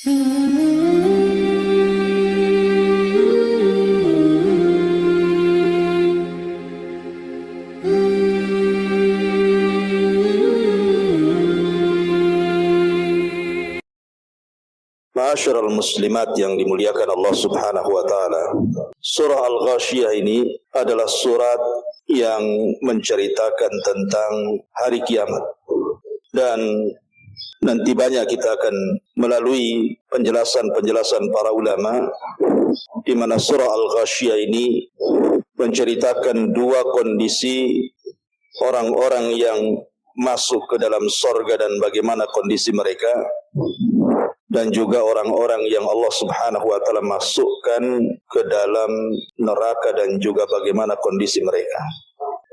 Ma'asyiral muslimat yang dimuliakan Allah Subhanahu wa taala. Surah Al-Ghasyiyah ini adalah surat yang menceritakan tentang hari kiamat. Dan nanti banyak kita akan melalui penjelasan-penjelasan para ulama di mana surah Al-Ghasyiyah ini menceritakan dua kondisi orang-orang yang masuk ke dalam surga dan bagaimana kondisi mereka, dan juga orang-orang yang Allah Subhanahu wa taala masukkan ke dalam neraka dan juga bagaimana kondisi mereka.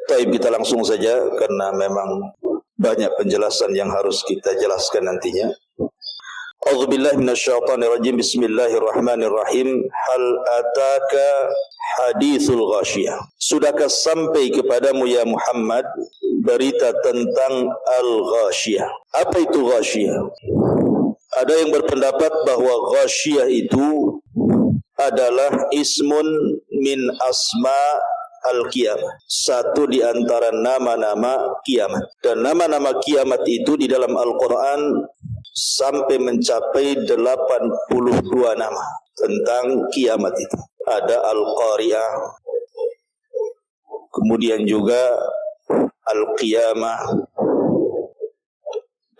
Baik, kita langsung saja karena memang banyak penjelasan yang harus kita jelaskan nantinya. A'udzubillahi minasyaitonirrajim. Bismillahirrahmanirrahim. Hal ataka hadithul ghasyiyah. Sudahkah sampai kepadamu ya Muhammad berita tentang al-ghasyiyah? Apa itu ghasyiyah? Ada yang berpendapat bahwa ghasyiyah itu adalah ismun min asma al-qiyamah, satu di antara nama-nama kiamat. Dan nama-nama kiamat itu di dalam Al-Quran sampai mencapai 82 nama tentang kiamat itu. Ada Al-Qari'ah, kemudian juga Al-Qiyamah,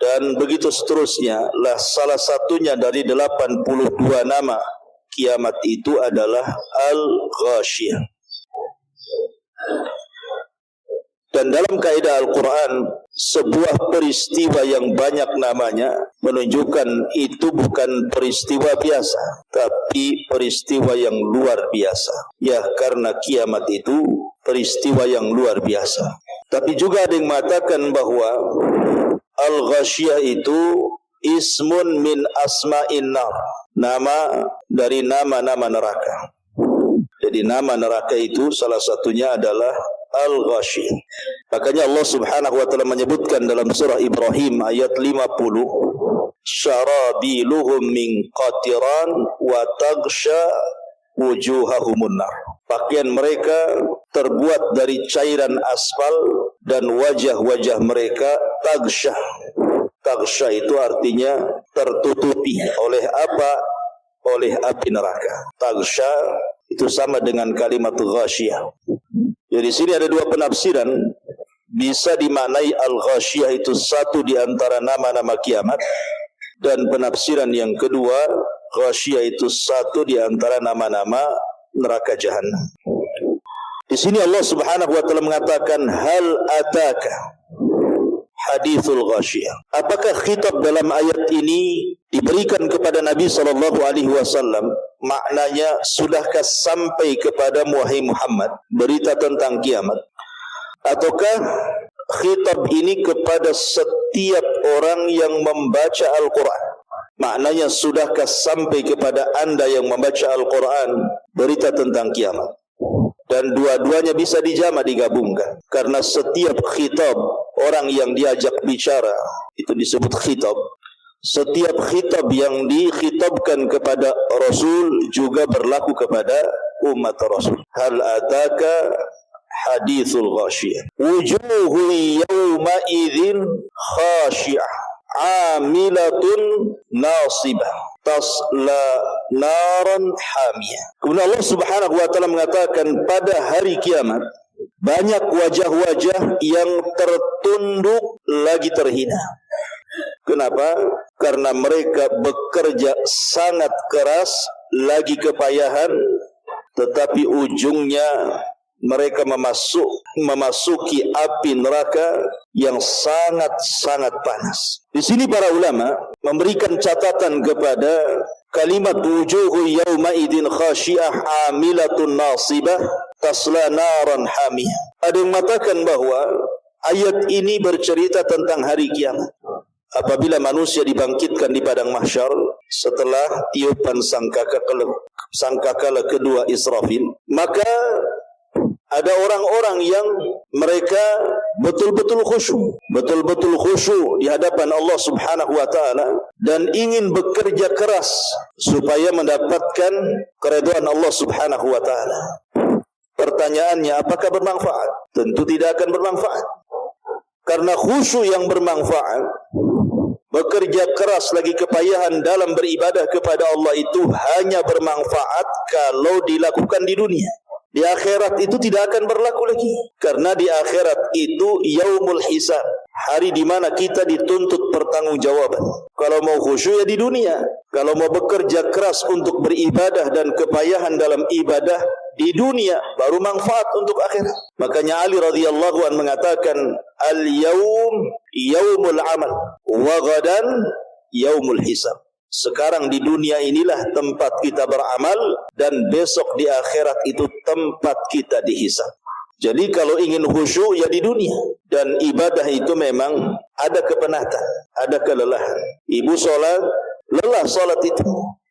dan begitu seterusnya. Lah salah satunya dari 82 nama kiamat itu adalah Al-Ghasyiyah. Dan dalam kaidah Al-Quran, sebuah peristiwa yang banyak namanya menunjukkan itu bukan peristiwa biasa, tapi peristiwa yang luar biasa. Ya, karena kiamat itu peristiwa yang luar biasa. Tapi juga ada yang mengatakan bahwa Al-Ghasyiyah itu ismun min asma'in nar, nama dari nama-nama neraka. Jadi nama neraka itu salah satunya adalah Al-Ghasyiyah. Makanya Allah Subhanahu wa taala menyebutkan dalam surah Ibrahim ayat 50, syarabiluhum min qatiran wa taghsha wujuhahumun nar. Pakaian mereka terbuat dari cairan aspal dan wajah-wajah mereka taghsha. Taghsha itu artinya tertutupi oleh apa? Oleh api neraka. Taghsha itu sama dengan kalimat ghasyiyah. Jadi di sini ada dua penafsiran. Bisa dimaknai al-ghasyiyah itu satu di antara nama-nama kiamat, dan penafsiran yang kedua, ghasyiyah itu satu di antara nama-nama neraka jahanam. Di sini Allah Subhanahu wa taala mengatakan hal ataka hadithul ghasyiyah. Apakah khitab dalam ayat ini diberikan kepada Nabi sallallahu alaihi wasallam? Maknanya, sudahkah sampai kepadamu wahai Muhammad berita tentang kiamat? Ataukah khitab ini kepada setiap orang yang membaca Al-Quran? Maknanya, sudahkah sampai kepada anda yang membaca Al-Quran berita tentang kiamat? Dan dua-duanya bisa dijama, digabungkan. Karena setiap khitab orang yang diajak bicara itu disebut khitab. Setiap khitab yang dikhitabkan kepada Rasul juga berlaku kepada umat Rasul. Hal ataka hadithul ghasyiyah. Wujuhu yawma idzin khashi'ah, amilatun nasibah, tasla naran hamiyah. Kemudian Allah Subhanahu wa taala mengatakan pada hari kiamat banyak wajah-wajah yang tertunduk lagi terhina. Kenapa? Karena mereka bekerja sangat keras, lagi kepayahan, tetapi ujungnya mereka memasuki api neraka yang sangat-sangat panas. Di sini para ulama memberikan catatan kepada kalimat wujuhu yawma idin khasyi'ah amilatun nasibah tasla naran hamiyah. Ada yang mengatakan bahwa ayat ini bercerita tentang hari kiamat. Apabila manusia dibangkitkan di padang mahsyar setelah tiupan sangkakala kedua Israfil, maka ada orang-orang yang mereka betul-betul khusyuk di hadapan Allah Subhanahu wa taala dan ingin bekerja keras supaya mendapatkan keridhaan Allah Subhanahu wa taala. Pertanyaannya, apakah bermanfaat? Tentu tidak akan bermanfaat. Karena khusyuk yang bermanfaat, bekerja keras lagi kepayahan dalam beribadah kepada Allah itu hanya bermanfaat kalau dilakukan di dunia. Di akhirat itu tidak akan berlaku lagi. Karena di akhirat itu yaumul hisab, hari di mana kita dituntut pertanggungjawaban. Kalau mau khusyuk ya di dunia. Kalau mau bekerja keras untuk beribadah dan kepayahan dalam ibadah di dunia, baru manfaat untuk akhirat. Makanya Ali radhiyallahu anhu mengatakan, al-yaum yaumul amal wa ghadan yaumul hisab. Sekarang di dunia inilah tempat kita beramal dan besok di akhirat itu tempat kita dihisab. Jadi kalau ingin khusyuk ya di dunia. Dan ibadah itu memang ada kepenatan, ada kelelahan. Ibu sholat, lelah sholat itu.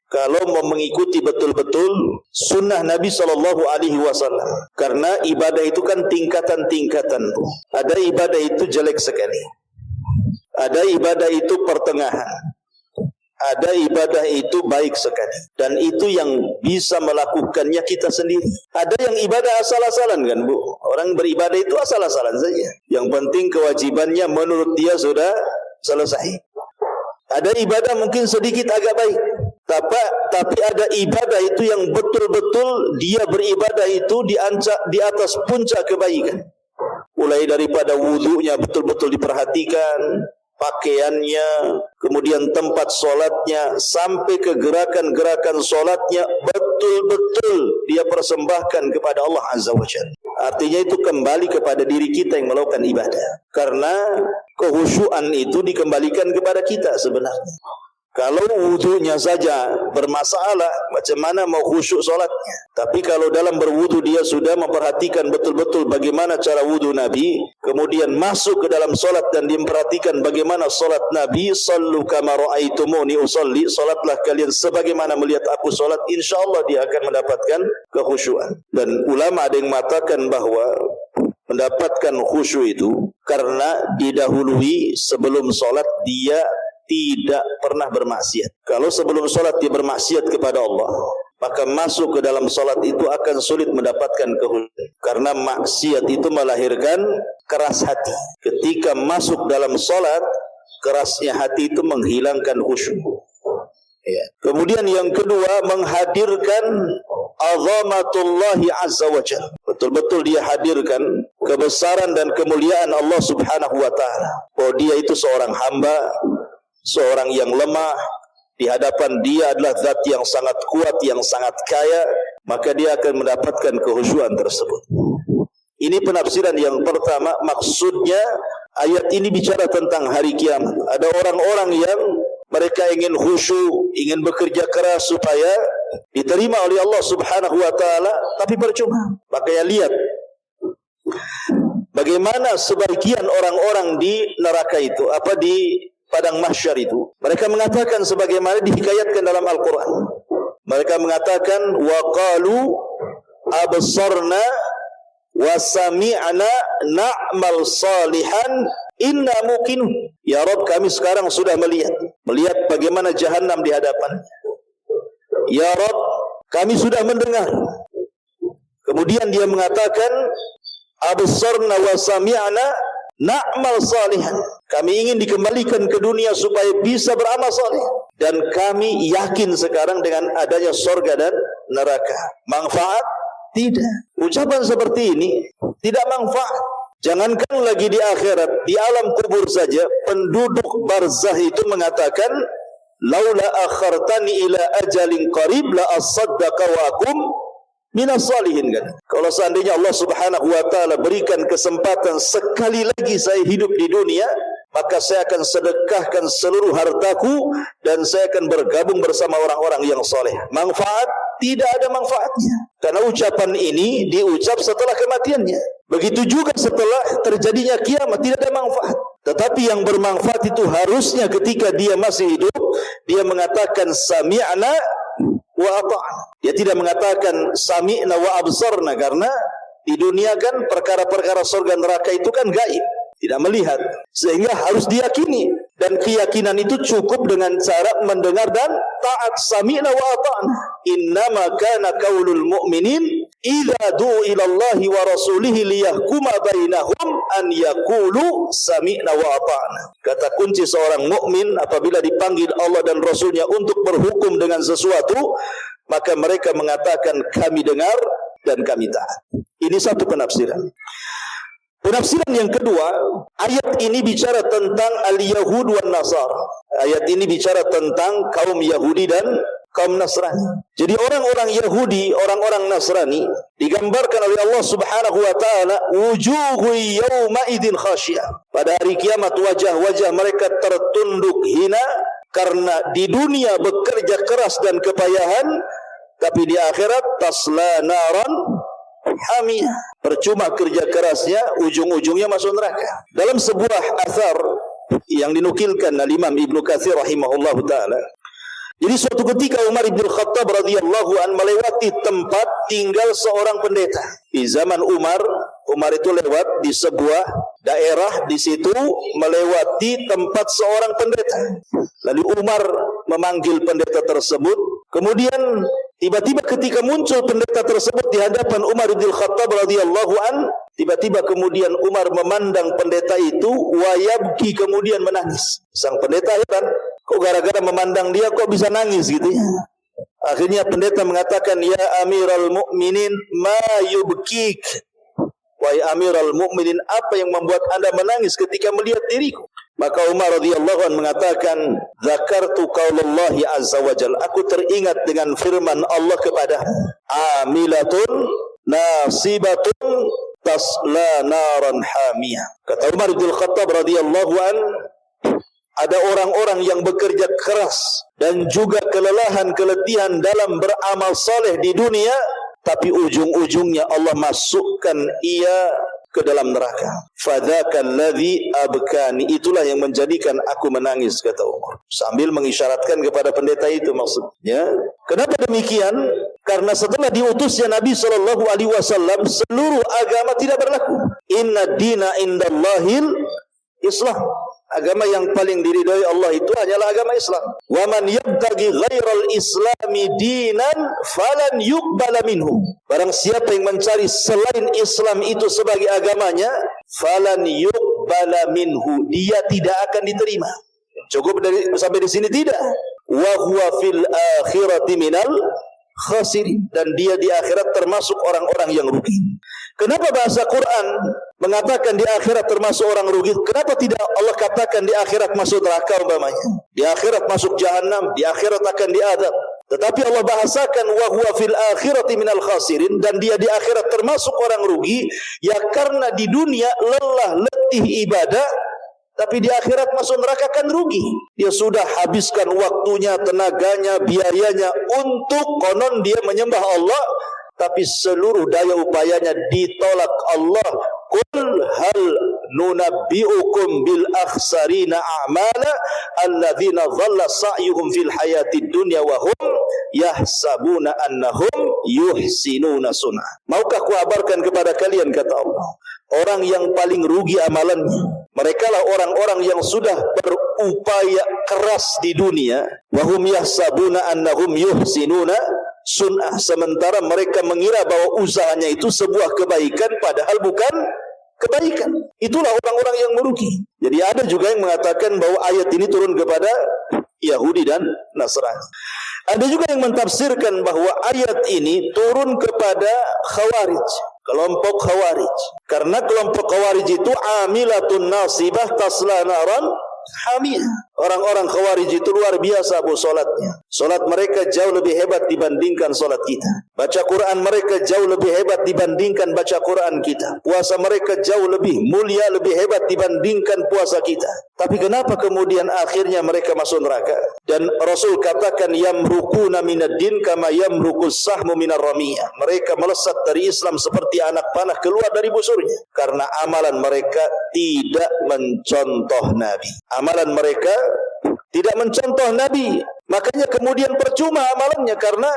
Kalau mau mengikuti betul-betul sunnah Nabi SAW. Karena ibadah itu kan tingkatan-tingkatan. Ada ibadah itu jelek sekali. Ada ibadah itu pertengahan. Ada ibadah itu baik sekali. Dan itu yang bisa melakukannya kita sendiri. Ada yang ibadah asal-asalan kan Bu. Orang beribadah itu asal-asalan saja. Yang penting kewajibannya menurut dia sudah selesai. Ada ibadah mungkin sedikit agak baik. Tapi ada ibadah itu yang betul-betul dia beribadah itu di atas puncak kebaikan. Mulai daripada wudunya betul-betul diperhatikan, pakaiannya, kemudian tempat solatnya, sampai ke gerakan-gerakan solatnya betul-betul dia persembahkan kepada Allah Azza wa Jalla. Artinya itu kembali kepada diri kita yang melakukan ibadah. Karena kehusyuan itu dikembalikan kepada kita sebenarnya. Kalau wudunya saja bermasalah, macam mana mau khusyuk solatnya? Tapi kalau dalam berwudu dia sudah memperhatikan betul-betul bagaimana cara wudu Nabi, kemudian masuk ke dalam solat dan dia memperhatikan bagaimana solat Nabi, sallu kama ra'aitumuni usalli, solatlah kalian sebagaimana melihat aku solat, insyaallah dia akan mendapatkan kekhusyuan. Dan ulama ada yang mengatakan bahwa mendapatkan khusyuk itu karena didahului sebelum solat dia tidak pernah bermaksiat. Kalau sebelum solat dia bermaksiat kepada Allah, maka masuk ke dalam solat itu akan sulit mendapatkan kekhusyuan. Karena maksiat itu melahirkan keras hati. Ketika masuk dalam solat, kerasnya hati itu menghilangkan khusyuk. Ya. Kemudian yang kedua, menghadirkan azamatullahi azza wa jalla. Betul-betul dia hadirkan kebesaran dan kemuliaan Allah Subhanahu wa taala. Oh, dia itu seorang hamba, seorang yang lemah, di hadapan dia adalah zat yang sangat kuat, yang sangat kaya, maka dia akan mendapatkan kehusyuan tersebut. Ini penafsiran yang pertama. Maksudnya ayat ini bicara tentang hari kiamat. Ada orang-orang yang mereka ingin khusyuk, ingin bekerja keras supaya diterima oleh Allah Subhanahu wa taala, tapi percuma. Makanya lihat bagaimana sebagian orang-orang di neraka itu, di padang mahsyar itu, mereka mengatakan sebagaimana dihikayatkan dalam Al-Quran. Mereka mengatakan, wa qalu absarna wa sami'na na'mal salihan inna muqinun. Ya Rabb, kami sekarang sudah melihat bagaimana jahanam di hadapan. Ya Rabb, kami sudah mendengar. Kemudian dia mengatakan, absarna wa sami'na na'mal salihan. Kami ingin dikembalikan ke dunia supaya bisa beramal saleh. Dan kami yakin sekarang dengan adanya surga dan neraka. Manfaat? Tidak. Ucapan seperti ini tidak manfaat. Jangankan lagi di akhirat, di alam kubur saja penduduk barzah itu mengatakan, laula akhartani ila ajalin qarib la asaddaqa wa akum minas salihin, kan? Kalau seandainya Allah Subhanahu wa taala berikan kesempatan sekali lagi saya hidup di dunia, maka saya akan sedekahkan seluruh hartaku dan saya akan bergabung bersama orang-orang yang soleh. Manfaat? Tidak ada manfaatnya. Karena ucapan ini diucap setelah kematiannya. Begitu juga setelah terjadinya kiamat, tidak ada manfaat. Tetapi yang bermanfaat itu harusnya ketika dia masih hidup, dia mengatakan sami'na wa ata'na. Dia tidak mengatakan sami'na wa absarna, karena di dunia kan perkara-perkara surga neraka itu kan gaib. tidak melihat, sehingga harus diyakini, dan keyakinan itu cukup dengan cara mendengar dan taat. Sami'na wa ata'na. Innama kana qaulul mu'minin idza du'u ila Allahi wa rasulihi liyahkuma bainahum an yaqulu sami'na wa ata'na. Kata kunci seorang mukmin apabila dipanggil Allah dan Rasulnya untuk berhukum dengan sesuatu, maka mereka mengatakan kami dengar dan kami taat. Ini satu penafsiran. Penafsiran yang kedua, ayat ini bicara tentang al-Yahud wan Nasara. Ayat ini bicara tentang kaum Yahudi dan kaum Nasrani. Jadi orang-orang Yahudi, orang-orang Nasrani digambarkan oleh Allah Subhanahu wa taala wujuhu yawma idzin khasyiyah. Pada hari kiamat wajah-wajah mereka tertunduk hina karena di dunia bekerja keras dan kepayahan, tapi di akhirat tasla naran hamiyah. Percuma kerja kerasnya, ujung-ujungnya masuk neraka. Dalam sebuah athar yang dinukilkan oleh Imam Ibnu Katsir rahimahullahu taala, jadi suatu ketika Umar bin Khattab radhiyallahu an melewati tempat tinggal seorang pendeta. Di zaman Umar itu lewat di sebuah daerah, di situ melewati tempat seorang pendeta. Lalu Umar memanggil pendeta tersebut. Kemudian tiba-tiba ketika muncul pendeta tersebut di hadapan Umar bin Khattab radhiyallahu an, tiba-tiba kemudian Umar memandang pendeta itu, wa yabki, kemudian menangis. Sang pendeta heran, kok gara-gara memandang dia kok bisa nangis gitu ya. Akhirnya pendeta mengatakan, ya Amiral Mukminin, ma yubkik. Wahai Amiral Mukminin, apa yang membuat Anda menangis ketika melihat diriku? Maka Umar radhiyallahu anhu mengatakan, zakartu qaulallahi azza wa jalla, aku teringat dengan firman Allah kepadamu, amilatun nasibatun tasla naran hamiyah. Kata Umar bin Khattab radhiyallahu anhu, ada orang-orang yang bekerja keras dan juga keletihan dalam beramal saleh di dunia, tapi ujung-ujungnya Allah masukkan ia ke dalam neraka. Fadzakal ladzi abkani, itulah yang menjadikan aku menangis, kata Umar, sambil mengisyaratkan kepada pendeta itu. Maksudnya, kenapa demikian? Karena setelah diutusnya Nabi SAW, seluruh agama tidak berlaku. Inna dina indallahil Islam. Agama yang paling diridhai Allah itu hanyalah agama Islam. Wa man yabtaghi ghairal islami dinan falan yuqbala minhu. Barang siapa yang mencari selain Islam itu sebagai agamanya, falan yuqbala minhu, dia tidak akan diterima. Cukup sampai di sini tidak. Wa huwa fil akhirati minal khasirin, dan dia di akhirat termasuk orang-orang yang rugi. Kenapa bahasa Quran mengatakan di akhirat termasuk orang rugi? Kenapa tidak Allah katakan di akhirat masuk neraka umpamanya? Di akhirat masuk jahanam, di akhirat akan diadab. Tetapi Allah bahasakan wa huwa fil akhirati minal khasirin, dan dia di akhirat termasuk orang rugi, ya karena di dunia lelah letih ibadah, tapi di akhirat masuk neraka kan rugi. Dia sudah habiskan waktunya, tenaganya, biayanya untuk konon dia menyembah Allah, tapi seluruh daya upayanya ditolak Allah. Qul hal nunabbi'ukum bil akhsarina a'mala alladzina dhalla sa'yuhum fil hayatid dunya wa hum yahsabuna annahum yuhsinuna sun'a. Maukah kuhabarkan kepada kalian, kata Allah, orang yang paling rugi amalannya, mereka lah orang-orang yang sudah berupaya keras di dunia, wa hum yahsabuna annahum yuhsinuna sun'ah, sementara mereka mengira bahwa usahanya itu sebuah kebaikan, padahal bukan kebaikan. Itulah orang-orang yang merugi. Jadi ada juga yang mengatakan bahwa ayat ini turun kepada Yahudi dan Nasrani. Ada juga yang mentafsirkan bahwa ayat ini turun kepada Khawarij, kelompok Khawarij. Karena kelompok Khawarij itu amilatun nasibah tasla naran hamiyah. Orang-orang Khawarij itu luar biasa bu solatnya. Solat mereka jauh lebih hebat dibandingkan solat kita. Baca Quran mereka jauh lebih hebat dibandingkan baca Quran kita. Puasa mereka jauh lebih mulia, lebih hebat dibandingkan puasa kita. Tapi kenapa kemudian akhirnya mereka masuk neraka? Dan Rasul katakan yamrukuna minad din kama yamrukus sahmu minar ramiyah. Mereka melesat dari Islam seperti anak panah keluar dari busurnya. Karena amalan mereka tidak mencontoh Nabi. Amalan mereka tidak mencontoh Nabi. Makanya kemudian percuma amalannya, karena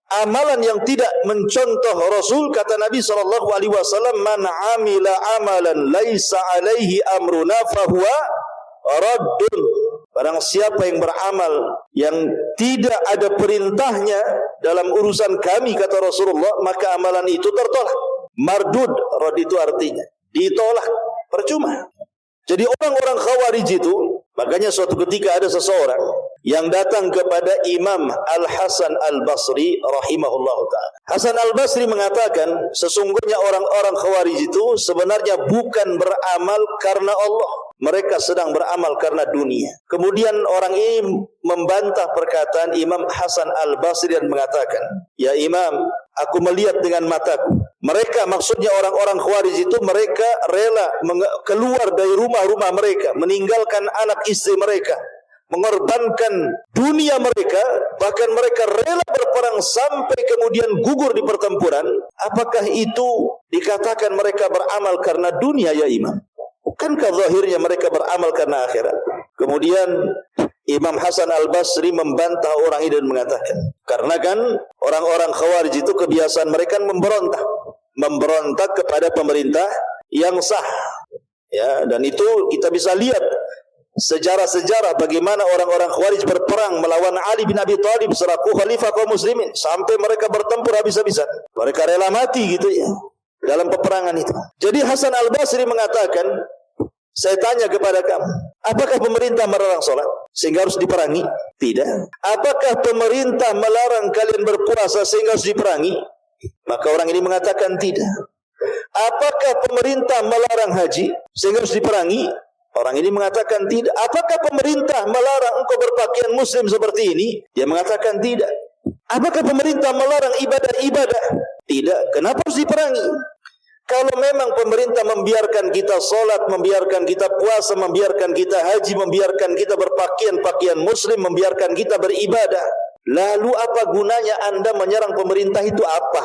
amalan yang tidak mencontoh Rasul, kata Nabi SAW, man amila amalan laisa alaihi amruna fahuwa raddun. Barang siapa yang beramal yang tidak ada perintahnya dalam urusan kami, kata Rasulullah, maka amalan itu tertolak. Mardud, rad itu artinya ditolak, percuma. Jadi orang-orang Khawarij itu, makanya suatu ketika ada seseorang yang datang kepada Imam Al-Hasan Al-Basri rahimahullahu ta'ala. Hasan Al-Basri mengatakan, sesungguhnya orang-orang Khawarij itu sebenarnya bukan beramal karena Allah, mereka sedang beramal karena dunia. Kemudian orang ini membantah perkataan Imam Hasan Al-Basri dan mengatakan, ya Imam, aku melihat dengan mataku. Mereka, maksudnya orang-orang Khawarij itu, mereka rela keluar dari rumah-rumah mereka, meninggalkan anak istri mereka, mengorbankan dunia mereka, bahkan mereka rela berperang sampai kemudian gugur di pertempuran. Apakah itu dikatakan mereka beramal karena dunia, ya Imam? Bukankah zahirnya mereka beramal karena akhirat? Kemudian Imam Hasan Al-Basri membantah orang ini dan mengatakan, karena kan orang-orang Khawarij itu kebiasaan mereka memberontak kepada pemerintah yang sah. Ya, dan itu kita bisa lihat sejarah-sejarah bagaimana orang-orang Khawarij berperang melawan Ali bin Abi Thalib selaku khalifah kaum muslimin sampai mereka bertempur habis-habisan. Mereka rela mati gitu ya dalam peperangan itu. Jadi Hasan Al-Basri mengatakan, saya tanya kepada kamu, apakah pemerintah melarang sholat sehingga harus diperangi? Tidak. Apakah pemerintah melarang kalian berpuasa sehingga harus diperangi? Maka orang ini mengatakan tidak. Apakah pemerintah melarang haji sehingga harus diperangi? Orang ini mengatakan tidak. Apakah pemerintah melarang engkau berpakaian muslim seperti ini? Dia mengatakan tidak. Apakah pemerintah melarang ibadah-ibadah? Tidak. Kenapa harus diperangi? Kalau memang pemerintah membiarkan kita sholat, membiarkan kita puasa, membiarkan kita haji, membiarkan kita berpakaian muslim, membiarkan kita beribadah, lalu apa gunanya Anda menyerang pemerintah itu apa?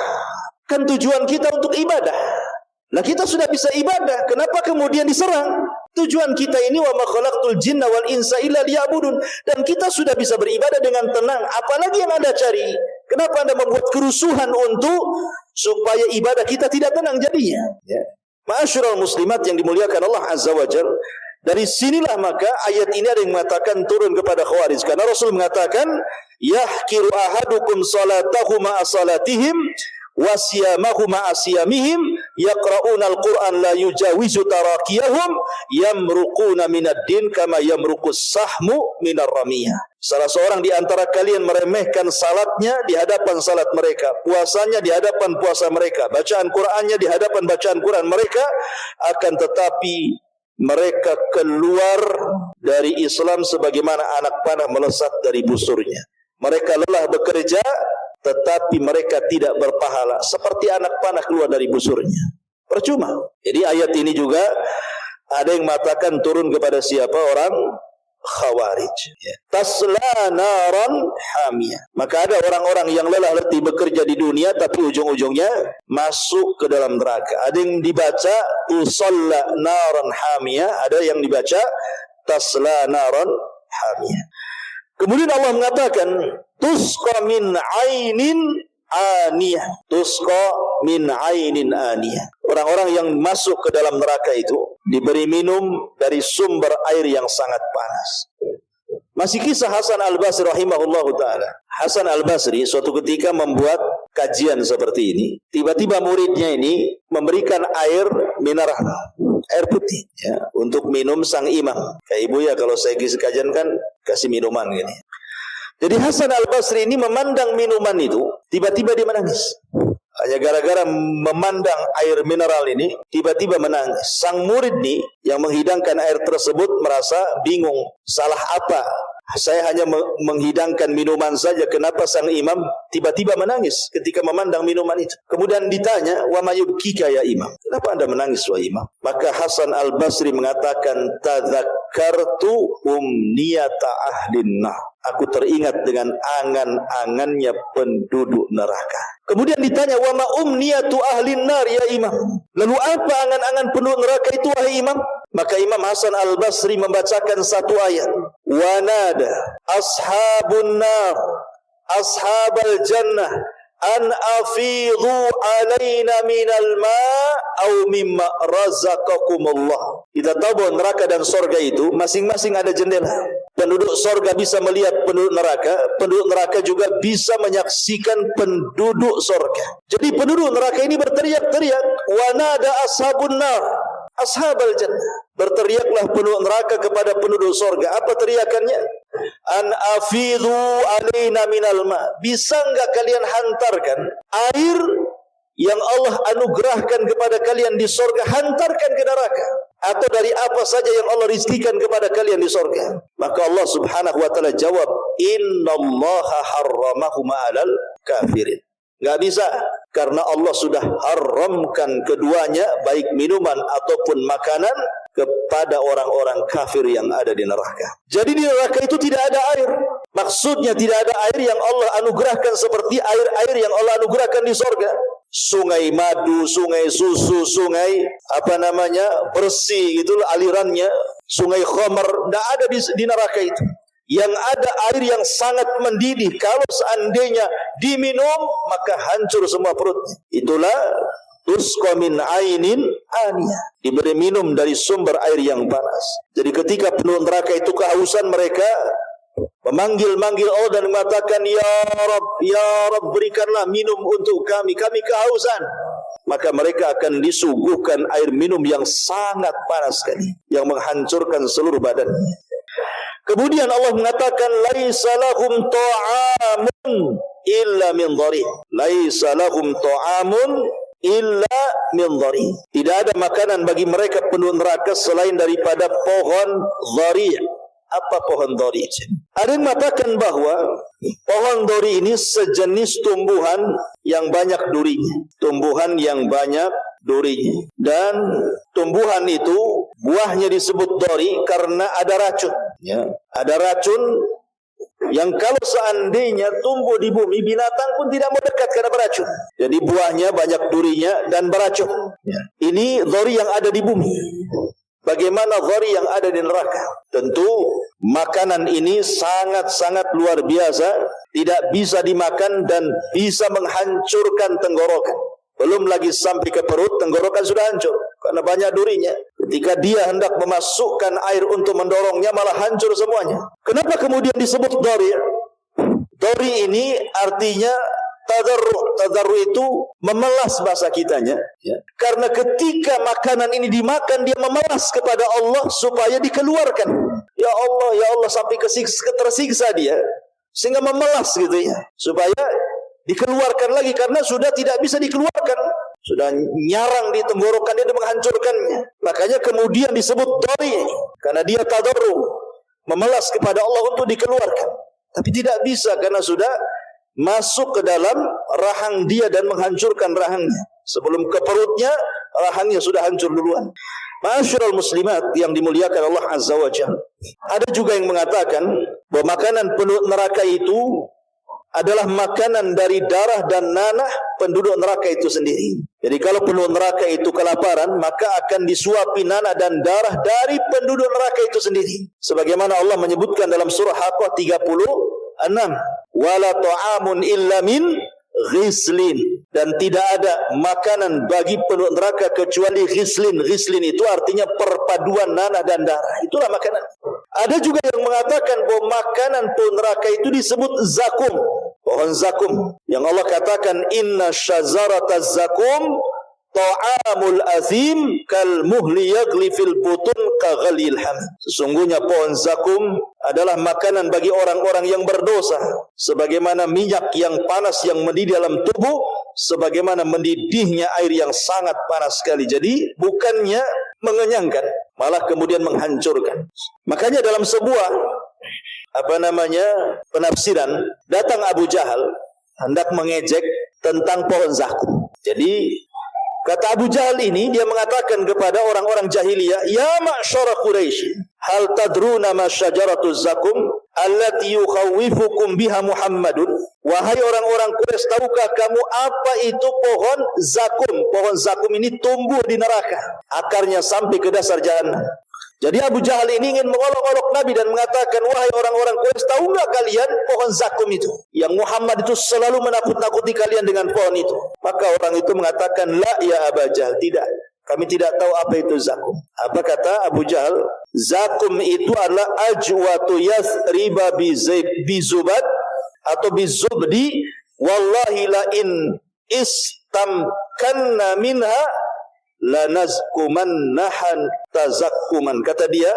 Kan tujuan kita untuk ibadah. Nah, kita sudah bisa ibadah, kenapa kemudian diserang? Tujuan kita ini wa ma khalaqtul jinna wal insa illa liya'budun, dan kita sudah bisa beribadah dengan tenang. Apalagi yang Anda cari? Kenapa Anda membuat kerusuhan untuk supaya ibadah kita tidak tenang jadinya? Ya. Ma'asyiral muslimat yang dimuliakan Allah Azza wa Jalla, dari sinilah maka ayat ini ada yang mengatakan turun kepada Khawarij, karena Rasul mengatakan, yahkiru ahadukum salatahu ma'a salatihim wa siyamahu ma'a siyamihim yaqra'una al-Qur'an la yujawizu tarakiyahum yamruquna minad din kama yamruqus sahmu minar ramiyah. Salah seorang di antara kalian meremehkan salatnya di hadapan salat mereka, puasanya di hadapan puasa mereka, bacaan Qur'annya di hadapan bacaan Qur'an mereka, akan tetapi mereka keluar dari Islam sebagaimana anak panah melesat dari busurnya. Mereka lelah bekerja, tetapi mereka tidak berpahala, seperti anak panah keluar dari busurnya. Percuma. Jadi ayat ini juga ada yang mengatakan turun kepada siapa? Orang Khawarij. Tasla naran hamiyah. Maka ada orang-orang yang lelah letih bekerja di dunia, tapi ujung-ujungnya masuk ke dalam neraka. Ada yang dibaca usalla naran hamiyah, ada yang dibaca tasla naran hamiyah. Kemudian Allah mengatakan tusqa min ainin aniyah. Tusqa min ainin aniyah. Orang-orang yang masuk ke dalam neraka itu diberi minum dari sumber air yang sangat panas. Masih kisah Hasan Al-Basri rahimahullahu ta'ala. Hasan Al-Basri suatu ketika membuat kajian seperti ini. Tiba-tiba muridnya ini memberikan air mineral, air putih ya, untuk minum sang imam. Kayak ibu ya, kalau saya kisah kajian kan kasih minuman gini. Jadi Hasan Al-Basri ini memandang minuman itu, tiba-tiba dia menangis. Hanya gara-gara memandang air mineral ini, tiba-tiba menangis. Sang murid nih yang menghidangkan air tersebut merasa bingung. Salah apa? Saya hanya menghidangkan minuman saja. Kenapa sang imam tiba-tiba menangis ketika memandang minuman itu? Kemudian ditanya, wa mayubkika ya imam? Kenapa anda menangis wahai imam? Maka Hasan Al-Basri mengatakan, tadzakkartu umniyata ahlin nar. Aku teringat dengan angan-angannya penduduk neraka. Kemudian ditanya, wa ma umniyatu ahlin nar ya imam? Lalu apa angan-angan penduduk neraka itu wahai imam? Maka Imam Hasan Al-Basri membacakan satu ayat. Wa nada ashabun nar ashabal jannah an afidhu alaina minal ma' au mimma razaqakumullah. Kita tahu bahwa neraka dan surga itu masing-masing ada jendela. Penduduk surga bisa melihat penduduk neraka juga bisa menyaksikan penduduk surga. Jadi penduduk neraka ini berteriak-teriak, wa nada ashabun nar ashabal jannah. Berteriaklah penduduk neraka kepada penduduk surga. Apa teriakannya? An afidhu alaina minal ma. Bisa enggak kalian hantarkan air yang Allah anugerahkan kepada kalian di surga, hantarkan ke neraka, atau dari apa saja yang Allah rizkikan kepada kalian di surga. Maka Allah subhanahu wa ta'ala jawab, innallaha harramahuma alal kafirin. Enggak bisa, karena Allah sudah haramkan keduanya, baik minuman ataupun makanan, kepada orang-orang kafir yang ada di neraka. Jadi di neraka itu tidak ada air. Maksudnya tidak ada air yang Allah anugerahkan seperti air-air yang Allah anugerahkan di surga. Sungai madu, sungai susu, sungai bersih itulah alirannya, sungai khamar, tidak ada di neraka itu. Yang ada air yang sangat mendidih, kalau seandainya diminum maka hancur semua perut. Itulah tusqa min ainin aniyah, diberi minum dari sumber air yang panas. Jadi ketika penduduk neraka itu kehausan, mereka memanggil-manggil Allah dan mengatakan, ya Rabb, berikanlah minum untuk kami kehausan. Maka mereka akan disuguhkan air minum yang sangat panas sekali, yang menghancurkan seluruh badannya. Kemudian Allah mengatakan, laisa lahum ta'amun illa min dhari'. Laisa lahum ta'amun illa min dhari'. Tidak ada makanan bagi mereka penduduk neraka selain daripada pohon dhari'. Apa pohon dhari'? Ada yang mengatakan bahwa pohon dhari' ini sejenis tumbuhan yang banyak durinya. Tumbuhan yang banyak durinya. Dan tumbuhan itu buahnya disebut dhari' karena ada racun. Ya, ada racun yang kalau seandainya tumbuh di bumi, binatang pun tidak mau dekat karena beracun. Jadi buahnya banyak durinya dan beracun. Ya. Ini dhari yang ada di bumi. Bagaimana dhari yang ada di neraka? Tentu makanan ini sangat-sangat luar biasa, tidak bisa dimakan dan bisa menghancurkan tenggorokan. Belum lagi sampai ke perut, tenggorokan sudah hancur karena banyak durinya. Ketika dia hendak memasukkan air untuk mendorongnya, malah hancur semuanya. Kenapa kemudian disebut dhari'? Dhari' ini artinya tadarru'. Tadarru' itu memelas bahasa kitanya. Ya. Karena ketika makanan ini dimakan, dia memelas kepada Allah supaya dikeluarkan. Ya Allah, sampai tersiksa dia. Sehingga memelas gitu ya. Supaya dikeluarkan lagi, karena sudah tidak bisa dikeluarkan. Sudah nyarang di tenggorokan dia dan menghancurkannya. Makanya kemudian disebut dhari', karena dia tadarru', memelas kepada Allah untuk dikeluarkan. Tapi tidak bisa karena sudah masuk ke dalam rahang dia dan menghancurkan rahangnya. Sebelum ke perutnya, rahangnya sudah hancur duluan. Ma'asyiral muslimat yang dimuliakan Allah Azza wa Jalla. Ada juga yang mengatakan bahwa makanan penduduk neraka itu adalah makanan dari darah dan nanah penduduk neraka itu sendiri. Jadi kalau penduduk neraka itu kelaparan, maka akan disuapi nanah dan darah dari penduduk neraka itu sendiri. Sebagaimana Allah menyebutkan dalam surah Haqqah 36, wala ta'amun illa min ghislin, dan tidak ada makanan bagi penduduk neraka kecuali ghislin. Ghislin itu artinya perpaduan nanah dan darah. Itulah makanan. Ada juga yang mengatakan bahwa makanan penduduk neraka itu disebut zakum, pohon zakum, yang Allah katakan inna syajarataz zakum ta'amul azim kal muhli yaghli fil butun ka ghalil ham. Sesungguhnya pohon zakum adalah makanan bagi orang-orang yang berdosa, sebagaimana minyak yang panas yang mendidih dalam tubuh, sebagaimana mendidihnya air yang sangat panas sekali. Jadi bukannya mengenyangkan, malah kemudian menghancurkan. Makanya dalam sebuah penafsiran, datang Abu Jahal hendak mengejek tentang pohon zakum. Jadi kata Abu Jahal ini, dia mengatakan kepada orang-orang jahiliyah, ya ma'syara Quraisy, hal tadruna ma syajaratuz zakum allati yukhawifukum biha Muhammadun? Wahai orang-orang Quraisy, tahukah kamu apa itu pohon zakum? Pohon zakum ini tumbuh di neraka, akarnya sampai ke dasar jahanam. Jadi Abu Jahal ini ingin mengolok-olok Nabi dan mengatakan, wahai orang-orang Quraisy, tahu nggak kalian pohon zakum itu? Yang Muhammad itu selalu menakut-nakuti kalian dengan pohon itu. Maka orang itu mengatakan, la ya Abu Jahal, tidak. Kami tidak tahu apa itu zakum. Apa kata Abu Jahal? Zakum itu adalah ajwatu yathriba bizubad atau bizubdi. Wallahi la in istamkanna minha lanazkumannahan tazakkuman. Kata dia,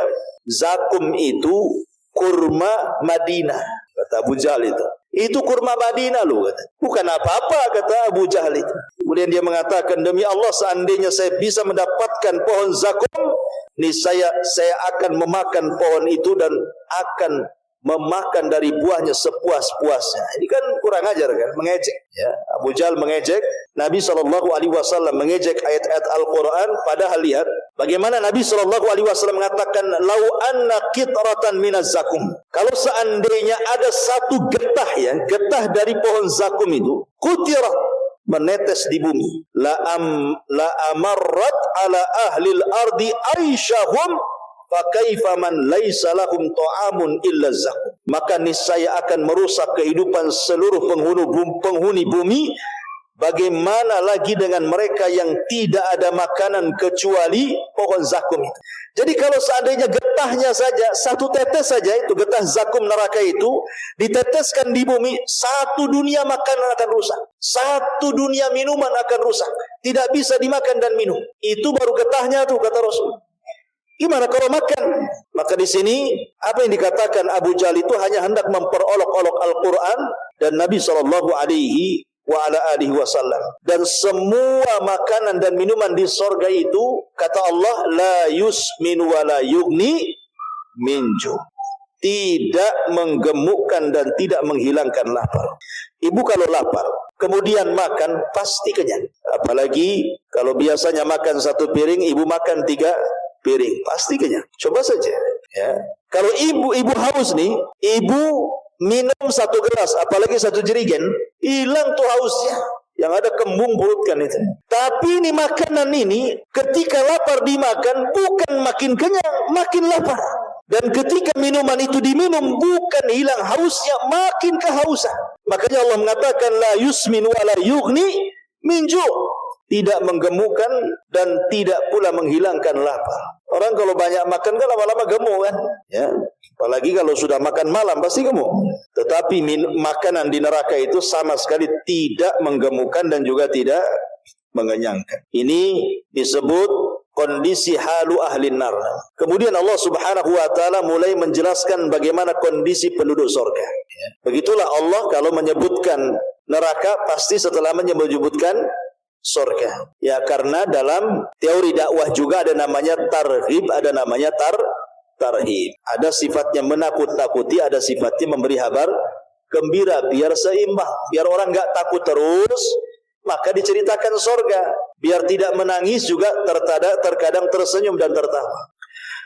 zakum itu kurma Madinah. Kata Abu Jahal itu kurma Madinah loh, kata. Bukan apa-apa, kata Abu Jahal itu. Kemudian dia mengatakan, demi Allah seandainya saya bisa mendapatkan pohon zakum, niscaya saya akan memakan pohon itu dan akan memakan dari buahnya sepuas-puasnya. Ini kan kurang ajar kan, mengejek. Ya, Abu Jahal mengejek Nabi SAW, mengejek ayat-ayat Al-Quran. Padahal lihat bagaimana Nabi SAW mengatakan, lau anna qitratan minaz zakum. Kalau seandainya ada satu getah dari pohon zakum itu, qutirat, menetes di bumi, la amarrat ala ahlil ardi aisyahum fa kaifa man laisa lahum ta'amun illa zakum. Maka niscaya akan merusak kehidupan seluruh penghuni bumi. Bagaimana lagi dengan mereka yang tidak ada makanan kecuali pohon zakum itu. Jadi kalau seandainya getahnya saja, satu tetes saja, itu getah zakum neraka itu diteteskan di bumi, satu dunia makanan akan rusak, satu dunia minuman akan rusak, tidak bisa dimakan dan minum. Itu baru getahnya tuh, kata Rasul. Gimana kalau makan? Maka di sini apa yang dikatakan Abu Jahal itu hanya hendak memperolok-olok Al-Quran dan Nabi SAW. Dan semua makanan dan minuman di sorga itu, kata Allah, la yusmin wa la yugni minju, tidak menggemukkan dan tidak menghilangkan lapar. Ibu kalau lapar kemudian makan, pasti kenyang. Apalagi kalau biasanya makan satu piring, ibu makan 3 piring, pasti kenyang. Coba saja ya. Kalau ibu haus nih, ibu minum 1 gelas, apalagi 1 jerigen, hilang tuh hausnya. Yang ada kembung perut kan itu. Tapi ini makanan ini, ketika lapar dimakan, bukan makin kenyang, makin lapar. Dan ketika minuman itu diminum, bukan hilang hausnya, makin kehausan. Makanya Allah mengatakan, la yusmin wa la yughni minju, tidak menggemukkan dan tidak pula menghilangkan lapar. Orang kalau banyak makan kan lama-lama gemuk kan, ya. Apalagi kalau sudah makan malam pasti gemuk. Tetapi makanan di neraka itu sama sekali tidak menggemukkan dan juga tidak mengenyangkan. Ini disebut kondisi halu ahli nar. Kemudian Allah Subhanahu wa taala mulai menjelaskan bagaimana kondisi penduduk surga. Begitulah Allah kalau menyebutkan neraka pasti setelah menyebutkan surga. Ya, karena dalam teori dakwah juga ada namanya targhib, ada namanya tarhib. Ada sifatnya menakut-nakuti, ada sifatnya memberi kabar gembira, biar seimbang, biar orang enggak takut terus, maka diceritakan surga. Biar tidak menangis juga terkadang tersenyum dan tertawa.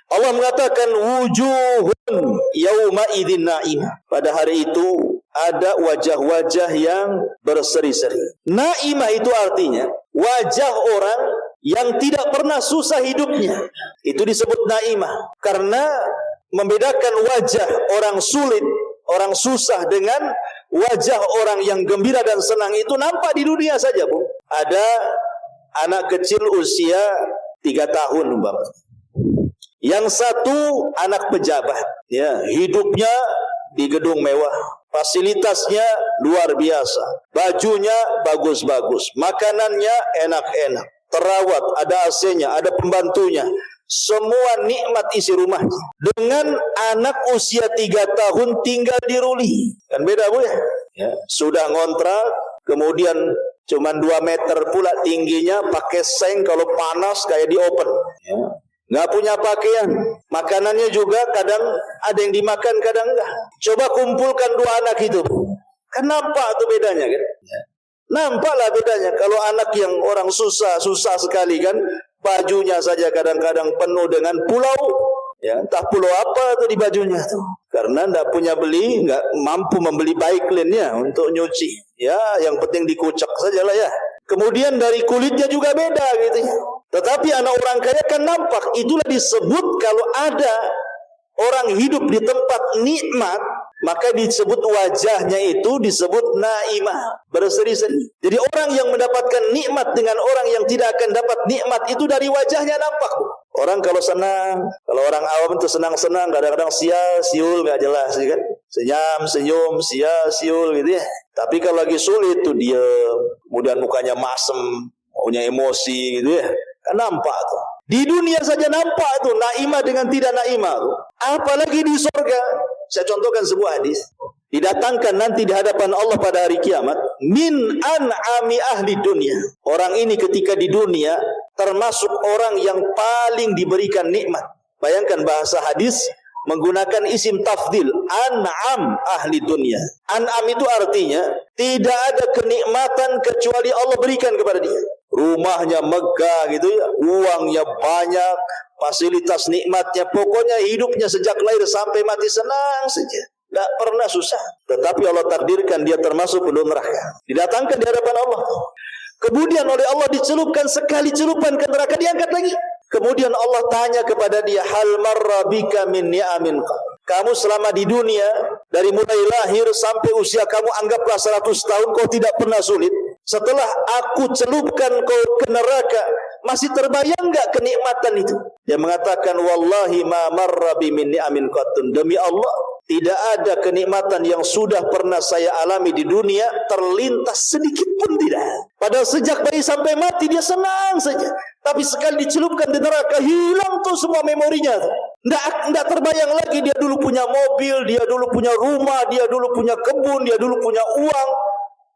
Allah mengatakan wujuhun yauma idzin na'imah. Pada hari itu ada wajah-wajah yang berseri-seri. Naimah itu artinya wajah orang yang tidak pernah susah hidupnya. Itu disebut naimah. Karena membedakan wajah orang sulit, orang susah dengan wajah orang yang gembira dan senang itu nampak di dunia saja, Bu. Ada anak kecil usia 3 tahun, Bapak. Yang satu anak pejabat, ya, hidupnya di gedung mewah, fasilitasnya luar biasa, bajunya bagus-bagus, makanannya enak-enak, terawat, ada AC-nya, ada pembantunya, semua nikmat isi rumahnya. Dengan anak usia 3 tahun tinggal di ruli, kan beda, Bu ya? Ya, sudah ngontrak, kemudian cuman 2 meter pula tingginya, pakai seng kalau panas kayak di open, ya. Nggak punya pakaian, makanannya juga kadang ada yang dimakan, kadang enggak. Coba kumpulkan 2 anak itu, kan nampak tuh bedanya kan? Nampaklah bedanya. Kalau anak yang orang susah sekali kan, bajunya saja kadang-kadang penuh dengan pulau, ya, entah pulau apa tuh di bajunya tuh. Karena enggak mampu membeli Baiklin-nya untuk nyuci. Ya, yang penting dikucek sajalah ya. Kemudian dari kulitnya juga beda gitu ya. Tetapi anak orang kaya kan nampak. Itulah disebut kalau ada orang hidup di tempat nikmat, maka disebut wajahnya itu disebut naimah, berseri-seri. Jadi orang yang mendapatkan nikmat dengan orang yang tidak akan dapat nikmat itu dari wajahnya nampak. Orang kalau senang, kalau orang awam itu senang-senang, kadang-kadang siul nggak jelas, kan? Senyum, siul gitu ya. Tapi kalau lagi sulit tuh dia, kemudian mukanya masem, punya emosi gitu ya, kan nampak tuh. Di dunia saja nampak tuh naimah dengan tidak naimah tuh. Apalagi di surga. Saya contohkan sebuah hadis. Didatangkan nanti di hadapan Allah pada hari kiamat min an'ami ahli dunia. Orang ini ketika di dunia termasuk orang yang paling diberikan nikmat. Bayangkan bahasa hadis menggunakan isim tafdil, an'am ahli dunia. An'am itu artinya tidak ada kenikmatan kecuali Allah berikan kepada dia. Rumahnya megah gitu ya, uangnya banyak, fasilitas nikmatnya, pokoknya hidupnya sejak lahir sampai mati senang saja, tidak pernah susah. Tetapi Allah takdirkan dia termasuk penduduk neraka, didatangkan di hadapan Allah. Kemudian oleh Allah dicelupkan sekali celupan ke neraka, diangkat lagi. Kemudian Allah tanya kepada dia, hal marra bika min ni'amin. Kamu selama di dunia, dari mulai lahir sampai usia kamu anggaplah 100 tahun, kau tidak pernah sulit. Setelah aku celupkan kau ke neraka, masih terbayang enggak kenikmatan itu? Dia mengatakan, wallahi ma marra bi min ni'amin qattun. Demi Allah, tidak ada kenikmatan yang sudah pernah saya alami di dunia terlintas sedikit pun tidak. Padahal sejak bayi sampai mati dia senang saja. Tapi sekali dicelupkan di neraka, hilang tuh semua memorinya. Tidak terbayang lagi dia dulu punya mobil, dia dulu punya rumah, dia dulu punya kebun, dia dulu punya uang,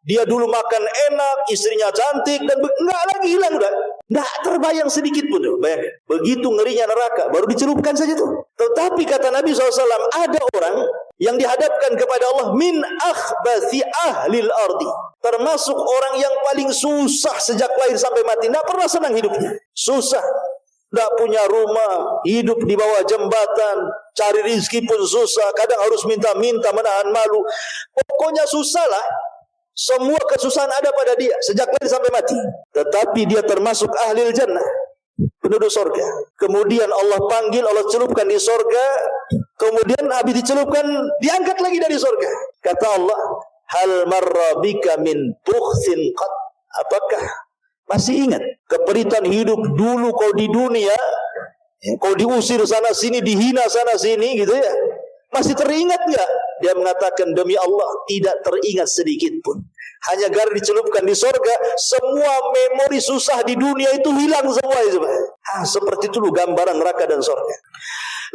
dia dulu makan enak, istrinya cantik, dan enggak lagi hilang udah. Tidak terbayang sedikit pun. Bayangkan. Begitu ngerinya neraka, baru dicelupkan saja tuh. Tetapi kata Nabi SAW, ada orang yang dihadapkan kepada Allah min akhbathi ahlil ardi, termasuk orang yang paling susah sejak lahir sampai mati, tidak pernah senang hidupnya, susah, tidak punya rumah, hidup di bawah jembatan, cari rezeki pun susah, kadang harus minta-minta, menahan malu, pokoknya susah lah. Semua kesusahan ada pada dia sejak lahir sampai mati. Tetapi dia termasuk ahlil jannah, penduduk surga. Kemudian Allah panggil, Allah celupkan di surga. Kemudian habis dicelupkan, diangkat lagi dari surga. Kata Allah, hal marra bika min bukhsin qad. Apakah masih ingat keperitan hidup dulu kau di dunia? Kau diusir sana sini, dihina sana sini gitu ya. Masih teringat enggak? Dia mengatakan, demi Allah tidak teringat sedikit pun. Hanya gara dicelupkan di surga, semua memori susah di dunia itu hilang semua. Seperti itu gambaran neraka dan surga.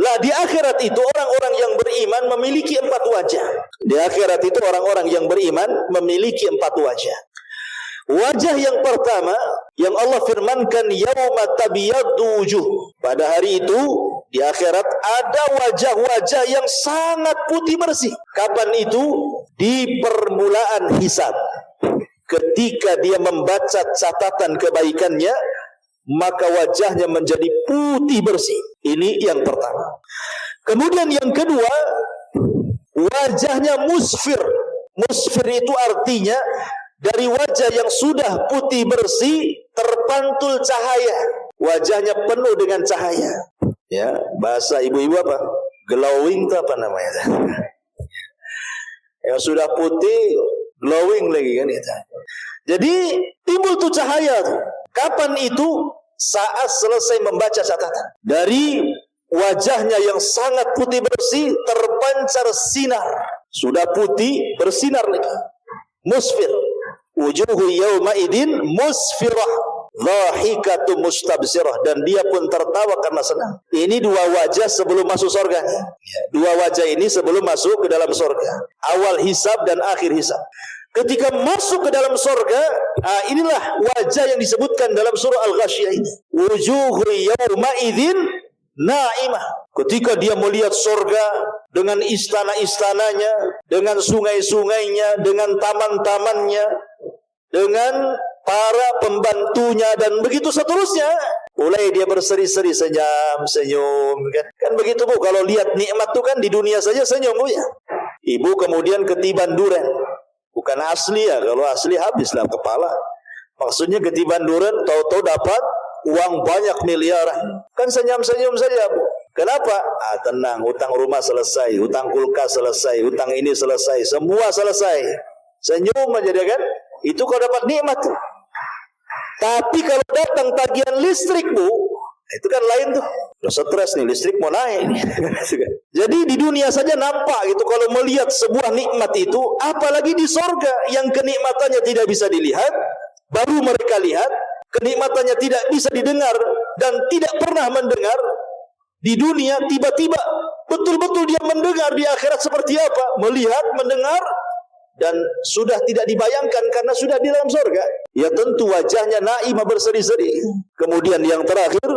Lah di akhirat itu orang-orang yang beriman memiliki 4 wajah. Di akhirat itu orang-orang yang beriman memiliki 4 wajah. Wajah yang pertama yang Allah firmankan, yauma tabyaddu wujuh. Pada hari itu di akhirat ada wajah-wajah yang sangat putih bersih. Kapan itu? Di permulaan hisab. Ketika dia membaca catatan kebaikannya, maka wajahnya menjadi putih bersih. Ini yang pertama. Kemudian yang kedua, wajahnya musfir. Musfir itu artinya dari wajah yang sudah putih bersih terpantul cahaya. Wajahnya penuh dengan cahaya. Ya, bahasa ibu-ibu apa? Glowing itu apa namanya? Yang sudah putih, glowing lagi kan itu. Jadi timbul tuh cahaya tuh. Kapan itu? Saat selesai membaca catatan. Dari wajahnya yang sangat putih bersih terpancar sinar. Sudah putih bersinar lagi. Musfir. Wujuhu yawma idin musfirah, dhahikatu mustabsirah, dan dia pun tertawa karena senang. Ini 2 wajah sebelum masuk surga. 2 wajah ini sebelum masuk ke dalam surga. Awal hisab dan akhir hisab. Ketika masuk ke dalam surga, inilah wajah yang disebutkan dalam surah Al-Ghasyiyah ini. Wujuhu yawma idin naimah. Ketika dia melihat surga dengan istana-istananya, dengan sungai-sungainya, dengan taman-tamannya, dengan para pembantunya, dan begitu seterusnya, mulai dia berseri-seri, senyum, kan begitu Bu. Kalau lihat nikmat itu kan di dunia saja senyum Bu ya. Ibu kemudian ketiban durian, bukan asli ya, kalau asli habislah kepala. Maksudnya ketiban durian, tahu-tahu dapat uang banyak miliaran. Kan senyum-senyum saja, Bu. Kenapa? Tenang, hutang rumah selesai, hutang kulkas selesai, hutang ini selesai, semua selesai. Senyum aja dia kan. Itu kalau dapat nikmat. Tapi kalau datang tagihan listrik, Bu, itu kan lain tuh. Udah stres nih, listrik mau naik nih. Jadi di dunia saja nampak gitu kalau melihat sebuah nikmat itu, apalagi di sorga yang kenikmatannya tidak bisa dilihat, baru mereka lihat, kenikmatannya tidak bisa didengar dan tidak pernah mendengar. Di dunia tiba-tiba betul-betul dia mendengar, di akhirat seperti apa? Melihat, mendengar, dan sudah tidak dibayangkan karena sudah di dalam surga. Ya tentu wajahnya naimah berseri-seri. Kemudian yang terakhir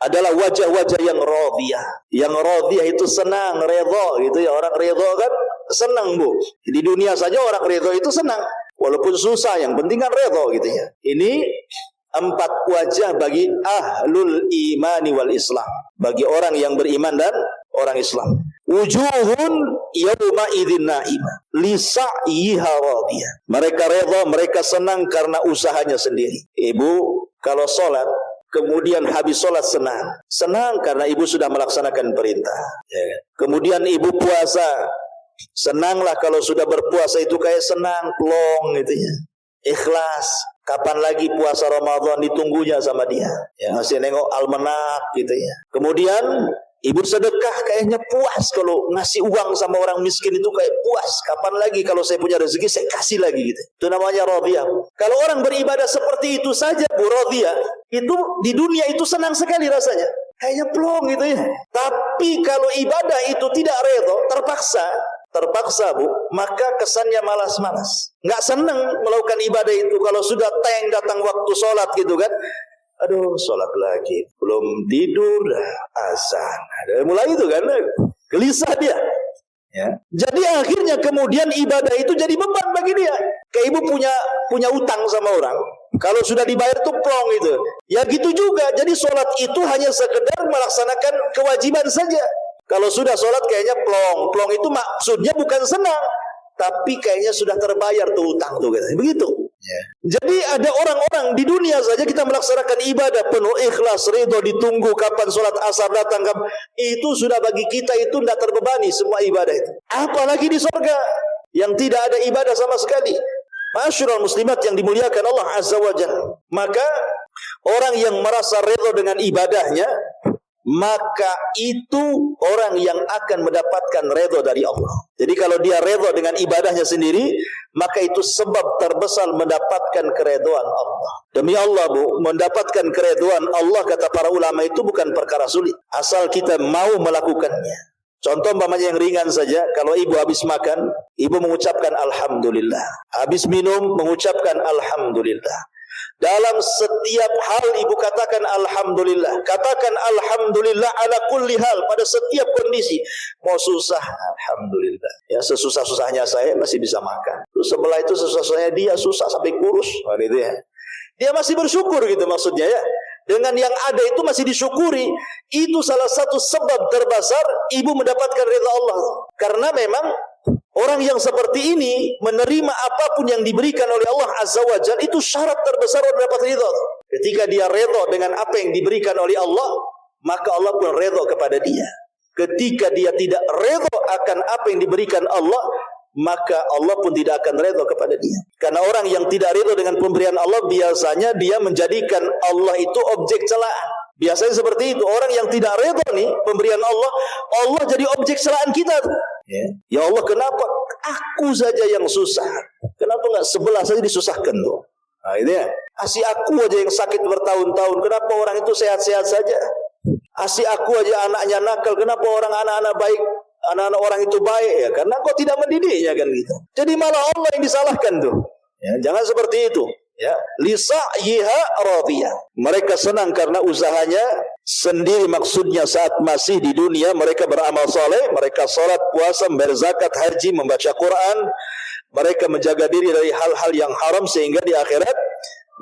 adalah wajah-wajah yang radhiyah. Yang radhiyah itu senang, redha gitu ya. Orang redha kan senang, Bu. Di dunia saja orang redha itu senang. Walaupun susah, yang penting kan redha gitu ya. Ini 4 wajah bagi ahlul imani wal Islam. Bagi orang yang beriman dan orang Islam. Wujuhun yawma idzin naimah li sa'yiha radiyah. Mereka redha, mereka senang karena usahanya sendiri. Ibu kalau sholat kemudian habis sholat senang karena ibu sudah melaksanakan perintah. Kemudian ibu puasa, senanglah kalau sudah berpuasa itu kayak senang, plong gitu ya. Ikhlas. Kapan lagi puasa Ramadan ditunggunya sama dia. Ya, masih nengok almanak gitu ya. Kemudian ibu sedekah kayaknya puas kalau ngasih uang sama orang miskin itu kayak puas. Kapan lagi kalau saya punya rezeki saya kasih lagi gitu. Itu namanya radhiyah. Kalau orang beribadah seperti itu saja, Bu, radhiyah, itu di dunia itu senang sekali rasanya. Kayaknya plong gitu ya. Tapi kalau ibadah itu tidak redha, terpaksa, Bu, maka kesannya malas-malas. Nggak senang melakukan ibadah itu. Kalau sudah datang waktu sholat gitu kan, aduh sholat lagi, belum tidur, azan. Mulai itu kan, gelisah dia. Ya. Jadi akhirnya kemudian ibadah itu jadi beban bagi dia. Kayak ibu punya utang sama orang, kalau sudah dibayar tuh plong itu. Ya gitu juga. Jadi sholat itu hanya sekedar melaksanakan kewajiban saja. Kalau sudah sholat kayaknya plong. Plong itu maksudnya bukan senang, tapi kayaknya sudah terbayar tuh utang tuh. Begitu. Yeah. Jadi ada orang-orang di dunia saja kita melaksanakan ibadah penuh ikhlas, ridho, ditunggu kapan sholat asar datang. Itu sudah bagi kita itu tidak terbebani semua ibadah itu. Apalagi di surga yang tidak ada ibadah sama sekali. Masyurul muslimat yang dimuliakan Allah Azza wa Jalla. Maka orang yang merasa ridho dengan ibadahnya, maka itu orang yang akan mendapatkan redha dari Allah. Jadi kalau dia redha dengan ibadahnya sendiri, maka itu sebab terbesar mendapatkan keredhaan Allah. Demi Allah, Bu, mendapatkan keredhaan Allah kata para ulama itu bukan perkara sulit, asal kita mau melakukannya. Contoh umpamanya yang ringan saja, kalau ibu habis makan, ibu mengucapkan alhamdulillah. Habis minum mengucapkan alhamdulillah. Dalam setiap hal ibu katakan alhamdulillah. Katakan alhamdulillah ala kulli hal, pada setiap kondisi. Mau susah, alhamdulillah. Ya, sesusah-susahnya saya masih bisa makan. Terus sebelah itu sesusah-susahnya dia susah sampai kurus. Gitu ya. Dia masih bersyukur gitu maksudnya ya. Dengan yang ada itu masih disyukuri. Itu salah satu sebab terbesar ibu mendapatkan ridha Allah. Karena memang orang yang seperti ini menerima apapun yang diberikan oleh Allah Azza wa Jalla, itu syarat terbesar untuk dapat ridha. Ketika dia ridha dengan apa yang diberikan oleh Allah, maka Allah pun ridha kepada dia. Ketika dia tidak ridha akan apa yang diberikan Allah, maka Allah pun tidak akan ridha kepada dia. Karena orang yang tidak ridha dengan pemberian Allah, biasanya dia menjadikan Allah itu objek celaan. Biasanya seperti itu. Orang yang tidak ridha nih pemberian Allah, Allah jadi objek celaan kita. Ya Allah, kenapa aku saja yang susah? Kenapa enggak sebelah saja disusahkan tuh? Nah, ini ya. Asih aku aja yang sakit bertahun-tahun, kenapa orang itu sehat-sehat saja? Asih aku aja anaknya nakal, kenapa anak-anak baik, anak-anak orang itu baik? Ya karena kau tidak mendidiknya kan gitu. Jadi malah Allah yang disalahkan tuh. Ya, jangan seperti itu. Ya, lisa'yiha radiyah. Mereka senang karena usahanya sendiri, maksudnya saat masih di dunia mereka beramal saleh, mereka salat, puasa, membayar zakat, haji, membaca Quran, mereka menjaga diri dari hal-hal yang haram sehingga di akhirat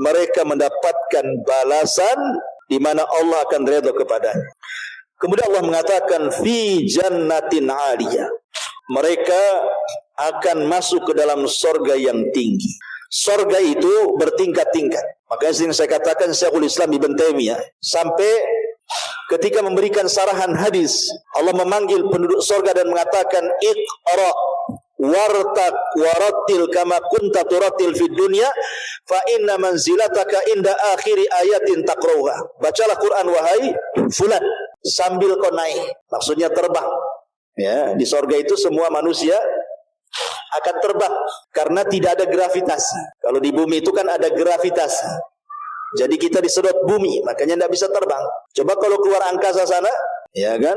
mereka mendapatkan balasan di mana Allah akan redha kepadanya. Kemudian Allah mengatakan fi jannatin 'aliyah. Mereka akan masuk ke dalam surga yang tinggi. Surga itu bertingkat-tingkat. Makanya sering saya katakan Syekhul Islam Ibn Taimiyah sampai ketika memberikan sarahan hadis, Allah memanggil penduduk surga dan mengatakan iqra wartaq warattil kama kunta turattil fid dunya fa inna manzilataka inda akhiri ayatin taqra'uha. Bacalah Quran wahai fulan sambil kau naik. Maksudnya terbang. Ya, di surga itu semua manusia akan terbang karena tidak ada gravitasi. Kalau di bumi itu kan ada gravitasi. Jadi kita disedot bumi, makanya tidak bisa terbang. Coba kalau keluar angkasa sana, ya kan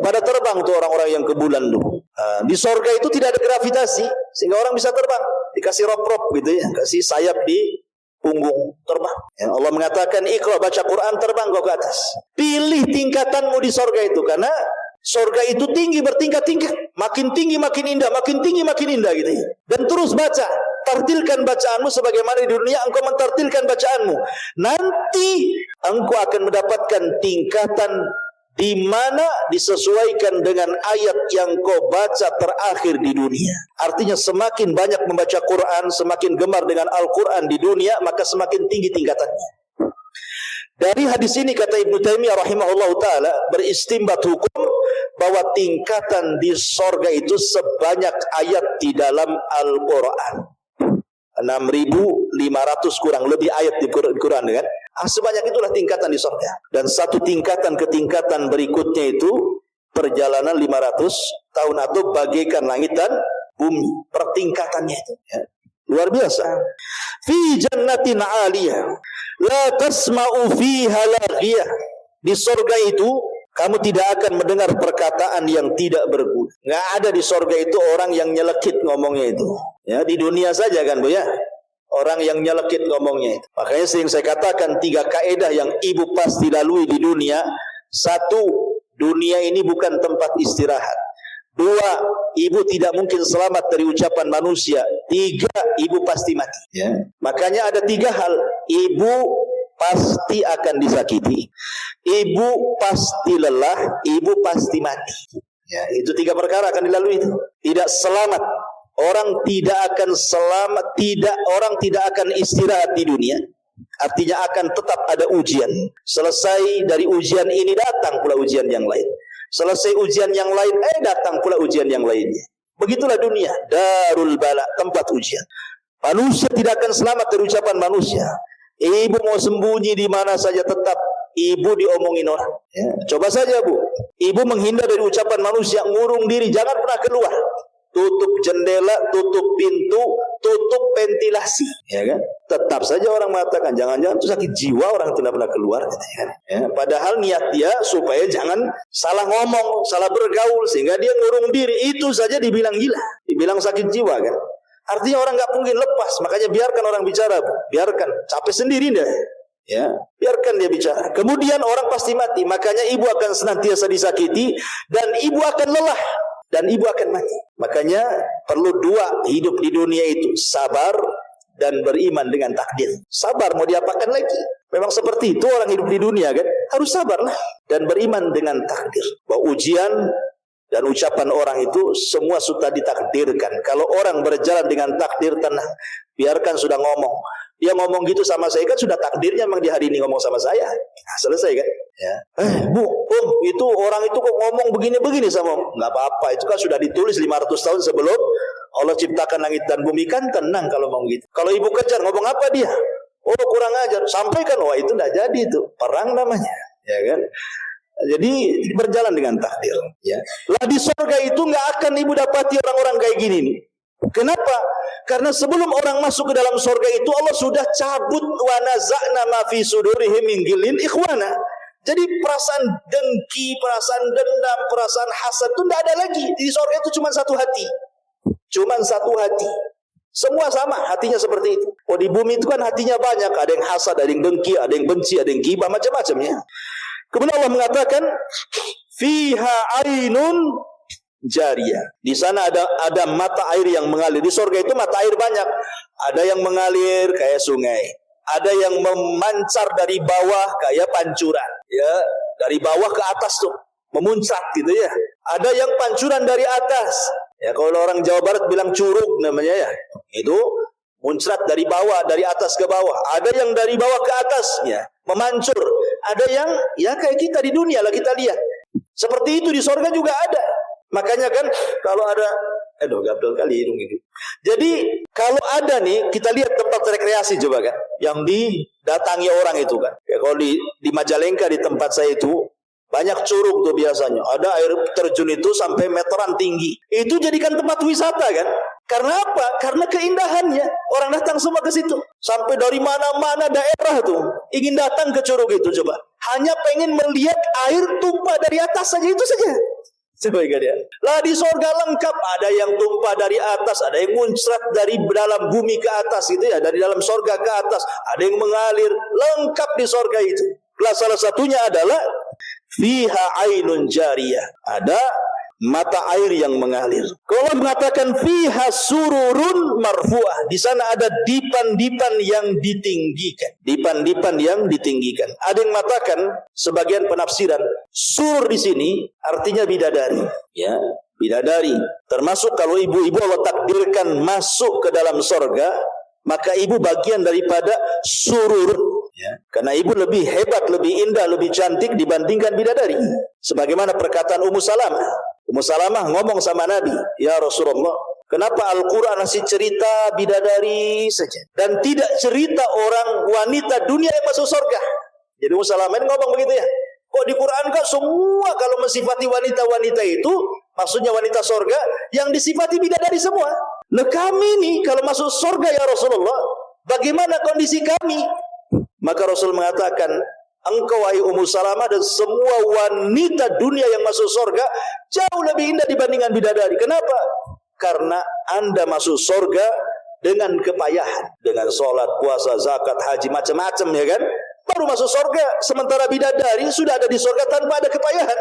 pada terbang tuh orang-orang yang ke bulan tuh. Di surga itu tidak ada gravitasi, sehingga orang bisa terbang. Dikasih rop-rop gitu ya, kasih sayap di punggung, terbang. Ya, Allah mengatakan, Iqra, baca Quran, terbang kau ke atas. Pilih tingkatanmu di surga itu, karena surga itu tinggi, bertingkat-tingkat. Makin tinggi makin indah, makin tinggi makin indah gitu ya. Dan terus baca, tartilkan bacaanmu sebagaimana di dunia engkau mentartilkan bacaanmu. Nanti engkau akan mendapatkan tingkatan di mana disesuaikan dengan ayat yang kau baca terakhir di dunia. Artinya semakin banyak membaca Quran, semakin gemar dengan Al-Quran di dunia, maka semakin tinggi tingkatannya. Dari hadis ini kata Ibnu Taimiyah rahimahullah ta'ala beristimbat hukum bahwa tingkatan di sorga itu sebanyak ayat di dalam Al-Quran. 6.500 kurang lebih ayat di Quran kan? Sebanyak itulah tingkatan di sorga. Dan satu tingkatan ke tingkatan berikutnya itu perjalanan 500 tahun atau bagaikan langit dan bumi. Pertingkatannya itu ya. Luar biasa. Fi jannatin 'aliyah la tasma'u fiha laghiyah. Di sorga itu kamu tidak akan mendengar perkataan yang tidak berguna. Nggak ada di sorga itu orang yang nyelekit ngomongnya itu. Ya, di dunia saja kan Bu ya. Orang yang nyelekit ngomongnya itu. Makanya sering saya katakan 3 kaedah yang ibu pasti lalui di dunia. 1, dunia ini bukan tempat istirahat. 2, ibu tidak mungkin selamat dari ucapan manusia. 3, ibu pasti mati. Ya. Makanya ada 3 hal. Ibu pasti akan disakiti, ibu pasti lelah, ibu pasti mati. Ya, itu 3 perkara akan dilalui itu. Tidak selamat. Orang tidak akan selamat, orang tidak akan istirahat di dunia. Artinya akan tetap ada ujian. Selesai dari ujian ini datang pula ujian yang lain. Selesai ujian yang lain, datang pula ujian yang lainnya. Begitulah dunia, darul bala, tempat ujian. Manusia tidak akan selamat dari ucapan manusia. Ibu mau sembunyi di mana saja tetap ibu diomongin orang. Ya. Coba saja Bu, ibu menghindar dari ucapan manusia, ngurung diri, jangan pernah keluar. Tutup jendela, tutup pintu, tutup ventilasi, ya kan? Tetap saja orang mengatakan jangan-jangan itu sakit jiwa orang tidak pernah keluar, gitu, kan? Ya, padahal niat dia supaya jangan salah ngomong, salah bergaul, sehingga dia ngurung diri. Itu saja dibilang gila, dibilang sakit jiwa, kan? Artinya orang nggak mungkin lepas, makanya biarkan orang bicara, Bu. Biarkan, capek sendiri deh. Ya, biarkan dia bicara. Kemudian orang pasti mati, makanya ibu akan senantiasa disakiti dan ibu akan lelah. Dan ibu akan mati. Makanya perlu 2 hidup di dunia itu, sabar dan beriman dengan takdir. Sabar mau diapakan lagi? Memang seperti itu orang hidup di dunia kan? Harus sabarlah dan beriman dengan takdir. Bahwa ujian dan ucapan orang itu semua sudah ditakdirkan. Kalau orang berjalan dengan takdir, tenang, biarkan sudah ngomong. Dia ngomong gitu sama saya kan sudah takdirnya memang di hari ini ngomong sama saya. Nah, selesai kan? Ya. Bu, itu orang itu kok ngomong begini-begini sama om. Nggak apa-apa, itu kan sudah ditulis 500 tahun sebelum Allah ciptakan langit dan bumi, kan tenang kalau ngomong gitu. Kalau ibu kejar ngomong apa dia? Oh, kurang ajar. Sampaikan, wah itu nggak jadi itu. Perang namanya, ya kan? Jadi berjalan dengan takdir. Ya. Lah di surga itu nggak akan ibu dapati orang-orang kayak gini nih. Kenapa? Karena sebelum orang masuk ke dalam surga itu Allah sudah cabut wa naza'na ma fi sudurihim min ghillin ikhwana. Jadi perasaan dengki, perasaan dendam, perasaan hasad itu tidak ada lagi. Di surga itu cuma satu hati. Cuma satu hati. Semua sama hatinya seperti itu. Oh, di bumi itu kan hatinya banyak, ada yang hasad, ada yang dengki, ada yang benci, ada yang ghibah, macam-macamnya. Kemudian Allah mengatakan fiha ainun jariyah. Di sana ada mata air yang mengalir. Di surga itu mata air banyak. Ada yang mengalir kayak sungai. Ada yang memancar dari bawah kayak pancuran. Ya, dari bawah ke atas tuh, memuncak gitu ya. Ada yang pancuran dari atas. Ya, kalau orang Jawa Barat bilang curug namanya ya. Itu muncrat dari bawah, dari atas ke bawah. Ada yang dari bawah ke atasnya, memancur. Ada yang ya kayak kita di dunia lah kita lihat. Seperti itu di sorga juga ada. Makanya kan kalau ada, gatel kali hidung ini. Jadi kalau ada nih, kita lihat tempat rekreasi coba kan, yang didatangi orang itu kan. Ya, kalau di Majalengka di tempat saya itu banyak curug tuh biasanya. Ada air terjun itu sampai meteran tinggi. Itu jadikan tempat wisata kan. Karena apa? Karena keindahannya. Orang datang semua ke situ. Sampai dari mana-mana daerah tuh ingin datang ke curug itu coba. Hanya pengen melihat air tumpah dari atas saja, itu saja. Sebagai dia. Lah di sorga lengkap, ada yang tumpah dari atas, ada yang muncrat dari dalam bumi ke atas gitu ya, dari dalam sorga ke atas, ada yang mengalir, lengkap di sorga itu. Lah salah satunya adalah fiha ainun jariyah, ada mata air yang mengalir. Kalau mengatakan fiha sururun marfu'ah, di sana ada dipan-dipan yang ditinggikan. Dipan-dipan yang ditinggikan. Ada yang mengatakan sebagian penafsiran sur di sini artinya bidadari, ya, bidadari. Termasuk kalau ibu-ibu Allah takdirkan masuk ke dalam sorga, maka ibu bagian daripada surur. Ya, karena ibu lebih hebat, lebih indah, lebih cantik dibandingkan bidadari. Sebagaimana perkataan Ummu Salamah. Ummu Salamah ngomong sama Nabi, "Ya Rasulullah, kenapa Al-Quran masih cerita bidadari saja dan tidak cerita orang wanita dunia yang masuk surga?" Jadi Ummu Salamah ngomong begitu ya. Kok di Quran kok semua kalau mensifati wanita-wanita itu, maksudnya wanita surga, yang disifati bidadari semua. Nah kami nih kalau masuk surga ya Rasulullah, bagaimana kondisi kami? Maka Rasul mengatakan, engkau wahai Ummu Salamah dan semua wanita dunia yang masuk surga jauh lebih indah dibandingkan bidadari. Kenapa? Karena Anda masuk surga dengan kepayahan, dengan sholat, puasa, zakat, haji, macam-macam ya kan? Baru masuk surga. Sementara bidadari sudah ada di surga tanpa ada kepayahan.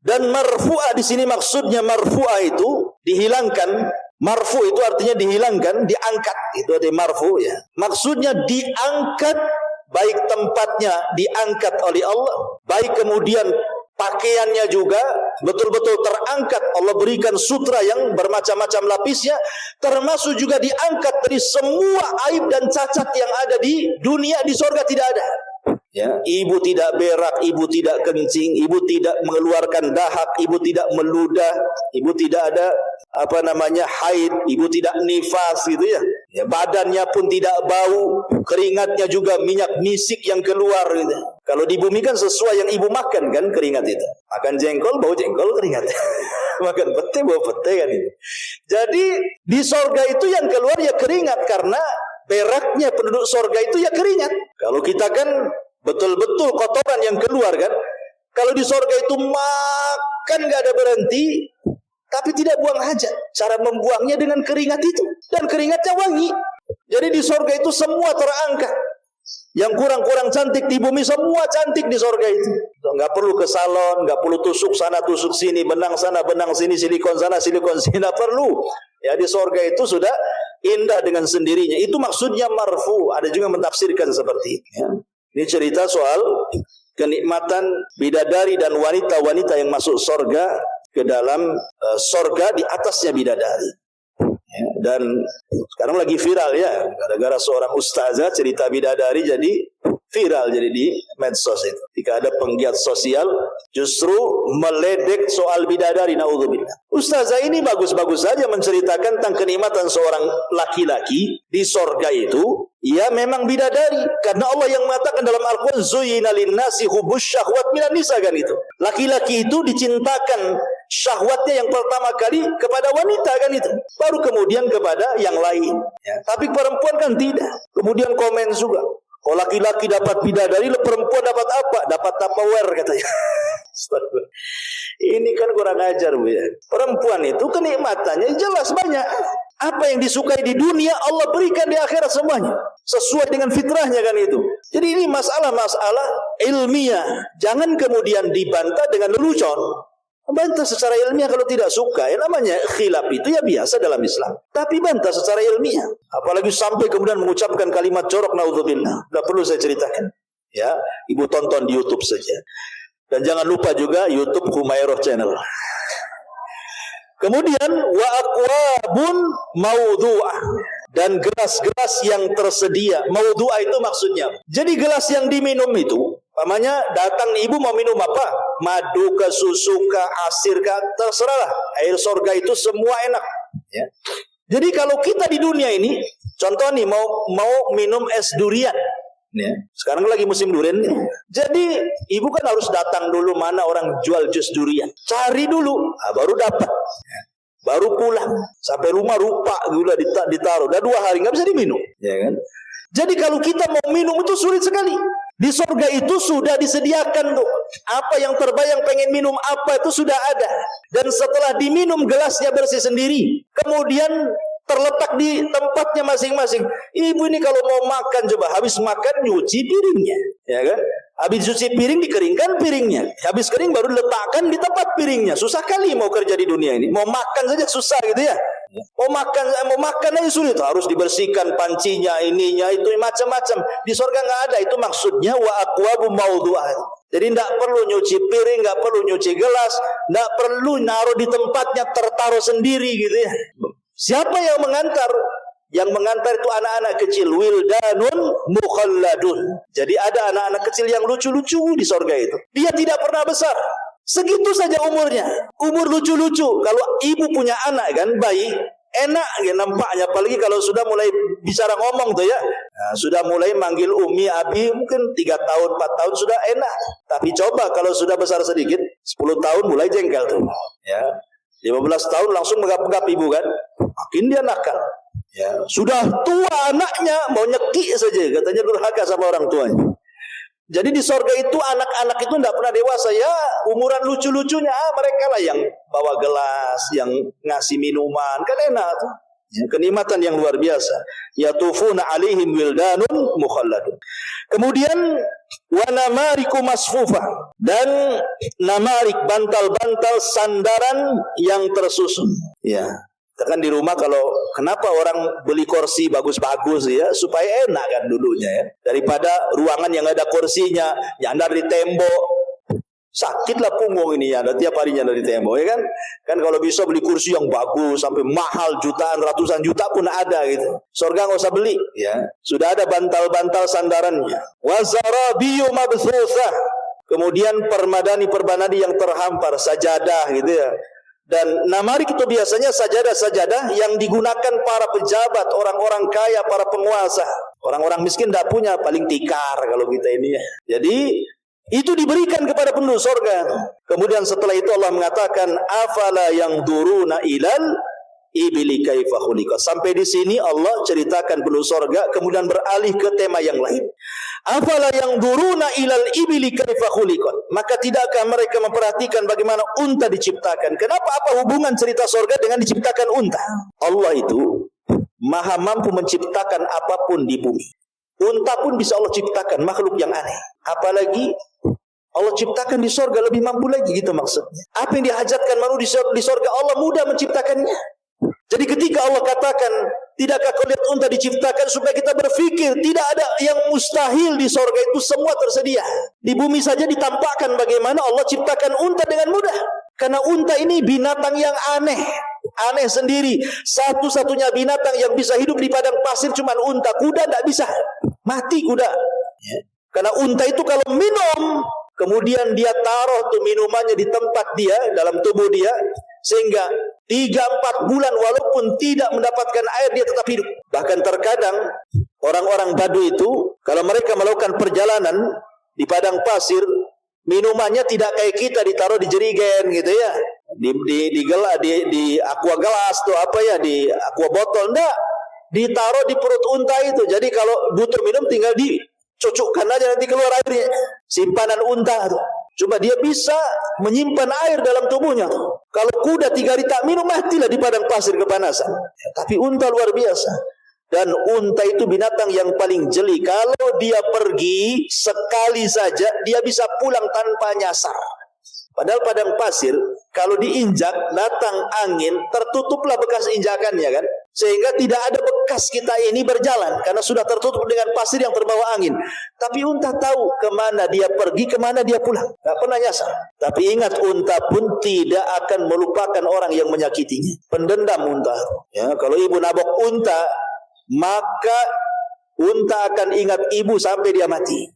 Dan marfu'ah di sini maksudnya marfu'ah itu dihilangkan. Marfu itu artinya dihilangkan, diangkat. Itu artinya marfu ya. Maksudnya diangkat, baik tempatnya diangkat oleh Allah, baik kemudian pakaiannya juga betul-betul terangkat. Allah berikan sutra yang bermacam-macam lapisnya, termasuk juga diangkat dari semua aib dan cacat yang ada di dunia, di surga tidak ada. Ya, ibu tidak berak, ibu tidak kencing, ibu tidak mengeluarkan dahak, ibu tidak meludah, ibu tidak ada haid, ibu tidak nifas gitu ya. Ya, badannya pun tidak bau, keringatnya juga minyak misik yang keluar gitu. Kalau di bumi kan sesuai yang ibu makan kan keringat itu. Makan jengkol bau jengkol keringat. Makan pete bau pete kan itu. Jadi di sorga itu yang keluar ya keringat, karena beraknya penduduk sorga itu ya keringat. Kalau kita kan betul-betul kotoran yang keluar kan. Kalau di sorga itu makan gak ada berhenti, tapi tidak buang hajat. Cara membuangnya dengan keringat itu. Dan keringatnya wangi. Jadi di sorga itu semua terangkat. Yang kurang-kurang cantik di bumi semua cantik di sorga itu. Nggak perlu ke salon, nggak perlu tusuk sana tusuk sini, benang sana benang sini, silikon sana silikon sini, nggak perlu. Ya di sorga itu sudah indah dengan sendirinya. Itu maksudnya marfu. Ada juga mentafsirkan seperti ini. Ya. Ini cerita soal kenikmatan bidadari dan wanita-wanita yang masuk sorga ke dalam sorga di atasnya bidadari. Ya, dan sekarang lagi viral ya, gara-gara seorang ustazah cerita bidadari jadi viral jadi di medsos itu. Jika ada penggiat sosial justru meledek soal bidadari, naudzubillah. Ustazah ini bagus-bagus saja menceritakan tentang kenikmatan seorang laki-laki di sorga itu. Ya memang bidadari, karena Allah yang mengatakan dalam Al-Quran zuyyina lin-nasi hubbus syahwat minan nisa kan itu. Laki-laki itu dicintakan syahwatnya yang pertama kali kepada wanita kan itu, baru kemudian kepada yang lain ya. Tapi perempuan kan tidak. Kemudian komen juga, kalau laki-laki dapat bidadari, perempuan dapat apa? Dapat Tupperware katanya. Ini kan kurang ajar Bu ya. Perempuan itu kenikmatannya jelas banyak. Apa yang disukai di dunia Allah berikan di akhirat semuanya, sesuai dengan fitrahnya kan itu. Jadi ini masalah-masalah ilmiah. Jangan kemudian dibantah dengan lelucon. Bantah secara ilmiah kalau tidak suka, ya namanya khilaf itu ya biasa dalam Islam. Tapi bantah secara ilmiah, apalagi sampai kemudian mengucapkan kalimat jorok, naudzubillah. Tidak perlu saya ceritakan. Ya, ibu tonton di YouTube saja. Dan jangan lupa juga YouTube Humairah Channel. Kemudian wa aqwabun maudhu'ah, dan gelas-gelas yang tersedia. Maudhu'ah itu maksudnya. Jadi gelas yang diminum itu, pamannya datang ibu mau minum apa? Madu ke, susu ke, asir ke, terserahlah. Air surga itu semua enak. Ya. Jadi kalau kita di dunia ini, contoh nih mau minum es durian. Ya. Sekarang lagi musim durian. Jadi ibu kan harus datang dulu mana orang jual jus durian. Cari dulu, baru dapat. Ya. Baru pulang sampai rumah rupa gula ditaruh. Udah 2 hari nggak bisa diminum, ya kan? Jadi kalau kita mau minum itu sulit sekali. Di surga itu sudah disediakan tuh. Apa yang terbayang pengen minum apa itu sudah ada. Dan setelah diminum gelasnya bersih sendiri. Kemudian terletak di tempatnya masing-masing. Ibu ini kalau mau makan coba habis makan nyuci piringnya, ya kan? Habis cuci piring dikeringkan piringnya. Habis kering baru diletakkan di tempat piringnya. Susah kali mau kerja di dunia ini. Mau makan saja susah gitu ya. Mau makan aja sulit. Harus dibersihkan pancinya, ininya, itu macam-macam. Di surga nggak ada. Itu maksudnya wa aqwabu maudhu'ah. Jadi tidak perlu nyuci piring, nggak perlu nyuci gelas, nggak perlu naruh di tempatnya tertaruh sendiri gitu ya. Siapa yang mengantar? Yang mengantar itu anak-anak kecil, wildanun mukhalladun. Jadi ada anak-anak kecil yang lucu-lucu di surga itu. Dia tidak pernah besar. Segitu saja umurnya. Umur lucu-lucu. Kalau ibu punya anak kan, bayi, enak ya nampaknya. Apalagi kalau sudah mulai bicara ngomong tuh ya. Nah, sudah mulai manggil umi, abi, mungkin 3 tahun, 4 tahun sudah enak. Tapi coba kalau sudah besar sedikit, 10 tahun mulai jengkel tuh. Ya. 15 tahun langsung megap-megap ibu kan. Makin dia nakal. Ya, sudah tua anaknya mau nyekik saja, katanya durhaka sama orang tuanya. Jadi di surga itu anak-anak itu tidak pernah dewasa ya, umuran lucu-lucunya mereka lah yang bawa gelas, yang ngasih minuman, kan enak tuh. Ya, kenikmatan yang luar biasa. Yatufuna alaihim wildanun mukhalladun. Kemudian wa namariku masfufa, dan namarik bantal-bantal sandaran yang tersusun. Ya. Kan di rumah kalau kenapa orang beli kursi bagus-bagus ya supaya enak kan dulunya ya, daripada ruangan yang ada kursinya nyandar di tembok, sakitlah punggung ini ya tiap hari nyandar di tembok ya kan kalau bisa beli kursi yang bagus sampai mahal jutaan ratusan juta pun ada gitu. Surga nggak usah beli ya, sudah ada bantal-bantal sandarannya. Wazarabiyu mabthutha, kemudian permadani yang terhampar, sajadah gitu ya. Dan namarik itu biasanya sajadah-sajadah yang digunakan para pejabat, orang-orang kaya, para penguasa. Orang-orang miskin tidak punya, paling tikar kalau kita ini ya. Jadi itu diberikan kepada penduduk surga. Kemudian setelah itu Allah mengatakan afala yanzuruna ilal ibli kaifa khuliqat. Sampai di sini Allah ceritakan penduduk surga, kemudian beralih ke tema yang lain. Afala yanzuruna ilal ibli kaifa khuliqat. Maka tidakkah mereka memperhatikan bagaimana unta diciptakan? Kenapa, apa hubungan cerita surga dengan diciptakan unta? Allah itu maha mampu menciptakan apapun di bumi. Unta pun bisa Allah ciptakan, makhluk yang aneh. Apalagi Allah ciptakan di surga lebih mampu lagi, gitu maksudnya. Apa yang dihajatkan manusia di surga Allah mudah menciptakannya. Jadi ketika Allah katakan, tidakkah kau lihat unta diciptakan, supaya kita berpikir tidak ada yang mustahil di surga, itu semua tersedia. Di bumi saja ditampakkan bagaimana Allah ciptakan unta dengan mudah. Karena unta ini binatang yang aneh sendiri. Satu-satunya binatang yang bisa hidup di padang pasir cuma unta. Kuda tidak bisa, mati kuda. Karena unta itu kalau minum, kemudian dia taruh tuh minumannya di tempat dia, dalam tubuh dia, sehingga 3-4 bulan walaupun tidak mendapatkan air dia tetap hidup. Bahkan terkadang orang-orang Baduy itu kalau mereka melakukan perjalanan di padang pasir, minumannya tidak kayak kita ditaruh di jerigen gitu ya, di aqua gelas tuh apa ya, di aqua botol, enggak, ditaruh di perut unta itu. Jadi kalau butuh minum tinggal dicucukkan aja, nanti keluar airnya. Simpanan unta tuh. Coba dia bisa menyimpan air dalam tubuhnya. Kalau kuda 3 hari tak minum, matilah di padang pasir kepanasan. Tapi unta luar biasa. Dan unta itu binatang yang paling jeli. Kalau dia pergi sekali saja, dia bisa pulang tanpa nyasar. Padahal padang pasir, kalau diinjak, datang angin, tertutuplah bekas injakannya kan. Sehingga tidak ada bekas kita ini berjalan, karena sudah tertutup dengan pasir yang terbawa angin. Tapi unta tahu kemana dia pergi, kemana dia pulang. Tak pernah nyasar. Tapi ingat, unta pun tidak akan melupakan orang yang menyakitinya. Pendendam unta. Ya, kalau ibu nabok unta, maka unta akan ingat ibu sampai dia mati.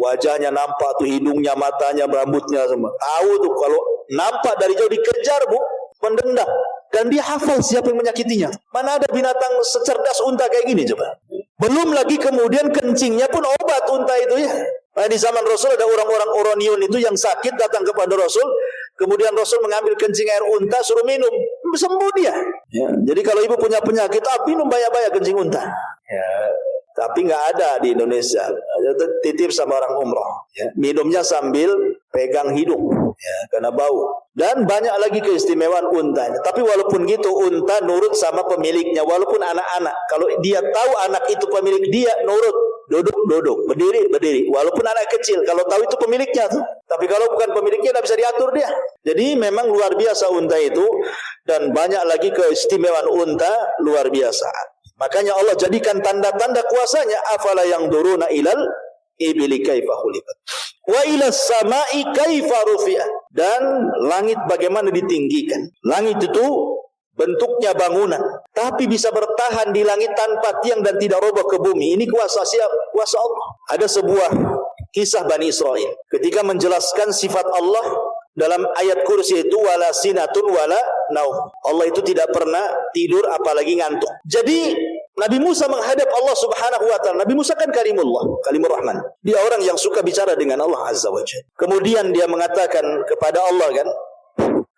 Wajahnya nampak tuh, hidungnya, matanya, rambutnya semua. Tahu tuh kalau nampak dari jauh dikejar, Bu, mendendam. Dan dia hafal siapa yang menyakitinya. Mana ada binatang secerdas unta kayak gini coba. Belum lagi kemudian kencingnya pun obat unta itu ya. Nah, di zaman Rasul ada orang-orang Oronion itu yang sakit datang kepada Rasul. Kemudian Rasul mengambil kencing air unta suruh minum. Sembuh dia. Ya, jadi kalau ibu punya penyakit, minum banyak-banyak kencing unta. Ya. Tapi nggak ada di Indonesia. Titip sama orang umroh. Ya. Minumnya sambil pegang hidung, ya, karena bau. Dan banyak lagi keistimewaan untanya. Tapi walaupun gitu, unta nurut sama pemiliknya. Walaupun anak-anak, kalau dia tahu anak itu pemilik dia, nurut. Duduk, berdiri. Walaupun anak kecil, kalau tahu itu pemiliknya tuh. Tapi kalau bukan pemiliknya, tidak bisa diatur dia. Jadi memang luar biasa unta itu. Dan banyak lagi keistimewaan unta luar biasa. Makanya Allah jadikan tanda-tanda kuasanya. Afala yang duruna ilal ibili kaifa khuliqat wa ilas samai kaifa rufi'at. Dan langit bagaimana ditinggikan. Langit itu bentuknya bangunan, tapi bisa bertahan di langit tanpa tiang dan tidak roboh ke bumi. Ini kuasa siapa? Kuasa Allah. Ada sebuah kisah Bani Israel ketika menjelaskan sifat Allah dalam ayat kursi itu, wala sinatun wala naum. Allah itu tidak pernah tidur apalagi ngantuk. Jadi Nabi Musa menghadap Allah Subhanahu wa taala. Nabi Musa kan kalimullah, kalimur rahman. Dia orang yang suka bicara dengan Allah Azza wa Jalla. Kemudian dia mengatakan kepada Allah kan,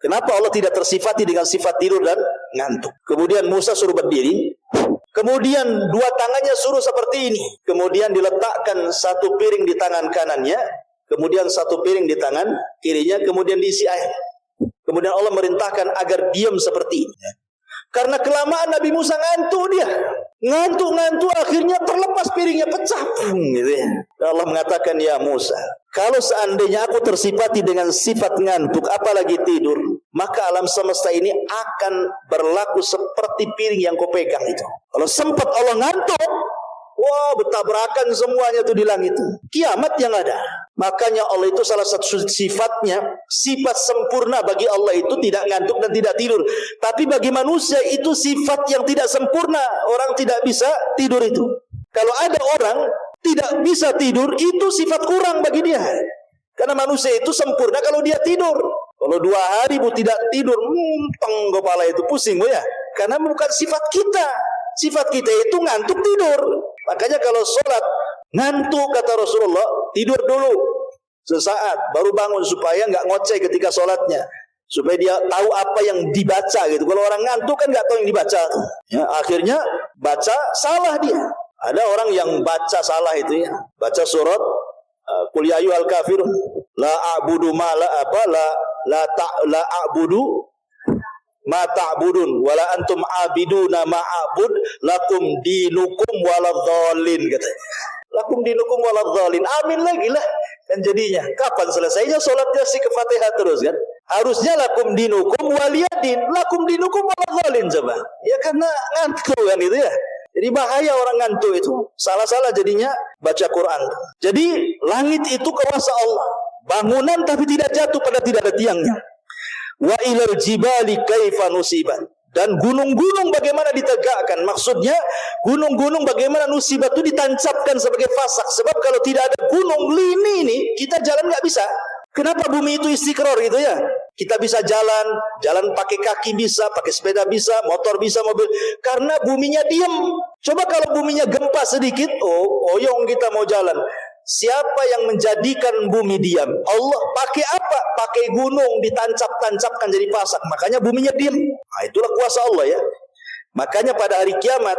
kenapa Allah tidak tersifati dengan sifat tidur dan ngantuk? Kemudian Musa suruh berdiri. Kemudian dua tangannya suruh seperti ini. Kemudian diletakkan satu piring di tangan kanannya. Kemudian satu piring di tangan kirinya. Kemudian diisi air. Kemudian Allah merintahkan agar diam seperti ini. Karena kelamaan Nabi Musa ngantuk dia. Ngantuk akhirnya terlepas piringnya, pecah. Gitu ya. Allah mengatakan, ya Musa, kalau seandainya aku tersifati dengan sifat ngantuk, apalagi tidur, maka alam semesta ini akan berlaku seperti piring yang kau pegang itu. Kalau sempat Allah ngantuk, wah, bertabrakan semuanya itu di langit. Kiamat yang ada. Makanya Allah itu salah satu sifatnya, sifat sempurna bagi Allah itu tidak ngantuk dan tidak tidur. Tapi bagi manusia itu sifat yang tidak sempurna. Orang tidak bisa tidur itu. Kalau ada orang tidak bisa tidur, itu sifat kurang bagi dia. Karena manusia itu sempurna kalau dia tidur. Kalau 2 hari bu tidak tidur, kepala itu pusing bu ya. Karena bukan sifat kita. Sifat kita itu ngantuk tidur. Makanya kalau sholat ngantuk kata Rasulullah, tidur dulu sesaat baru bangun supaya nggak ngoceh ketika sholatnya, supaya dia tahu apa yang dibaca gitu. Kalau orang ngantuk kan nggak tahu yang dibaca tuh. Ya, akhirnya baca salah dia. Ada orang yang baca salah itu ya, baca surat Qul ya ayyuhal kafirun la a'budu ma la a'budu ma ta'budun wala antum abiduna ma a'bud lakum dinukum waladhdallin katanya. Lakum dinukum waladhdallin. Amin lagi lah. Kan jadinya kapan selesainya salatnya si Fatihah terus kan? Harusnya lakum dinukum waliyadin. Lakum dinukum waladhdallin coba. Ya karena ngantuk kan itu ya. Jadi bahaya orang ngantuk itu. Salah-salah jadinya baca Quran. Jadi langit itu kuasa Allah. Bangunan tapi tidak jatuh pada tidak ada tiangnya. Wa ilal jibali kaifa nusibat. Dan gunung-gunung bagaimana ditegakkan. Maksudnya gunung-gunung bagaimana nusibat itu ditancapkan sebagai fasak. Sebab kalau tidak ada gunung lini ini, kita jalan nggak bisa. Kenapa bumi itu istiqrar gitu ya? Kita bisa jalan pakai kaki bisa, pakai sepeda bisa, motor bisa, mobil. Karena buminya diam. Coba kalau buminya gempa sedikit, oyong kita mau jalan. Siapa yang menjadikan bumi diam? Allah. Pakai apa? Pakai gunung ditancap-tancapkan jadi pasak. Makanya buminya diam. Nah, itulah kuasa Allah ya. Makanya pada hari kiamat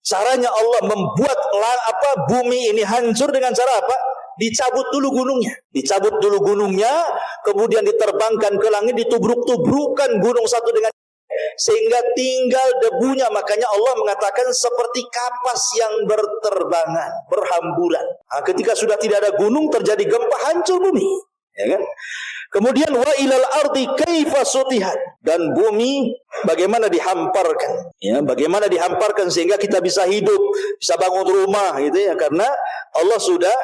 caranya Allah membuat bumi ini hancur dengan cara apa? Dicabut dulu gunungnya, kemudian diterbangkan ke langit, ditubruk-tubrukan gunung satu dengan sehingga tinggal debunya. Makanya Allah mengatakan seperti kapas yang berterbangan, berhamburan. Nah, ketika sudah tidak ada gunung, terjadi gempa, hancur bumi, ya kan? Kemudian wa ilal ardi kaifa sutihat. Dan bumi bagaimana dihamparkan, ya, bagaimana dihamparkan sehingga kita bisa hidup, bisa bangun rumah gitu ya. Karena Allah sudah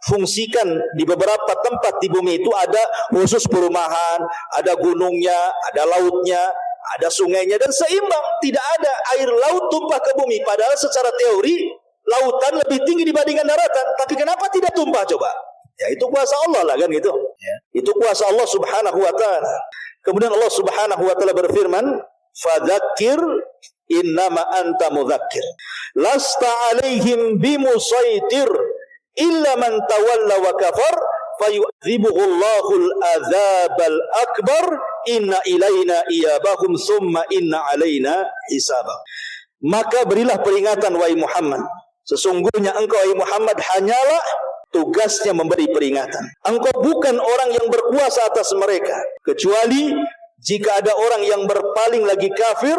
fungsikan di beberapa tempat di bumi itu ada khusus perumahan, ada gunungnya, ada lautnya, ada sungainya dan seimbang. Tidak ada air laut tumpah ke bumi. Padahal secara teori lautan lebih tinggi dibandingkan daratan. Tapi kenapa tidak tumpah coba? Ya itu kuasa Allah lah kan gitu. Ya. Itu kuasa Allah subhanahu wa ta'ala. Kemudian Allah subhanahu wa ta'ala berfirman, fadzakir innama anta mudzakir lasta alaihim bimusaitir illa man tawalla wa kafar fayu'dzibuhu Allahul adzabal akbar inna ilaina iyabahum summa inna alaina hisabah. Maka berilah peringatan wahai Muhammad, sesungguhnya engkau wahai Muhammad hanyalah tugasnya memberi peringatan. Engkau bukan orang yang berkuasa atas mereka, kecuali jika ada orang yang berpaling lagi kafir,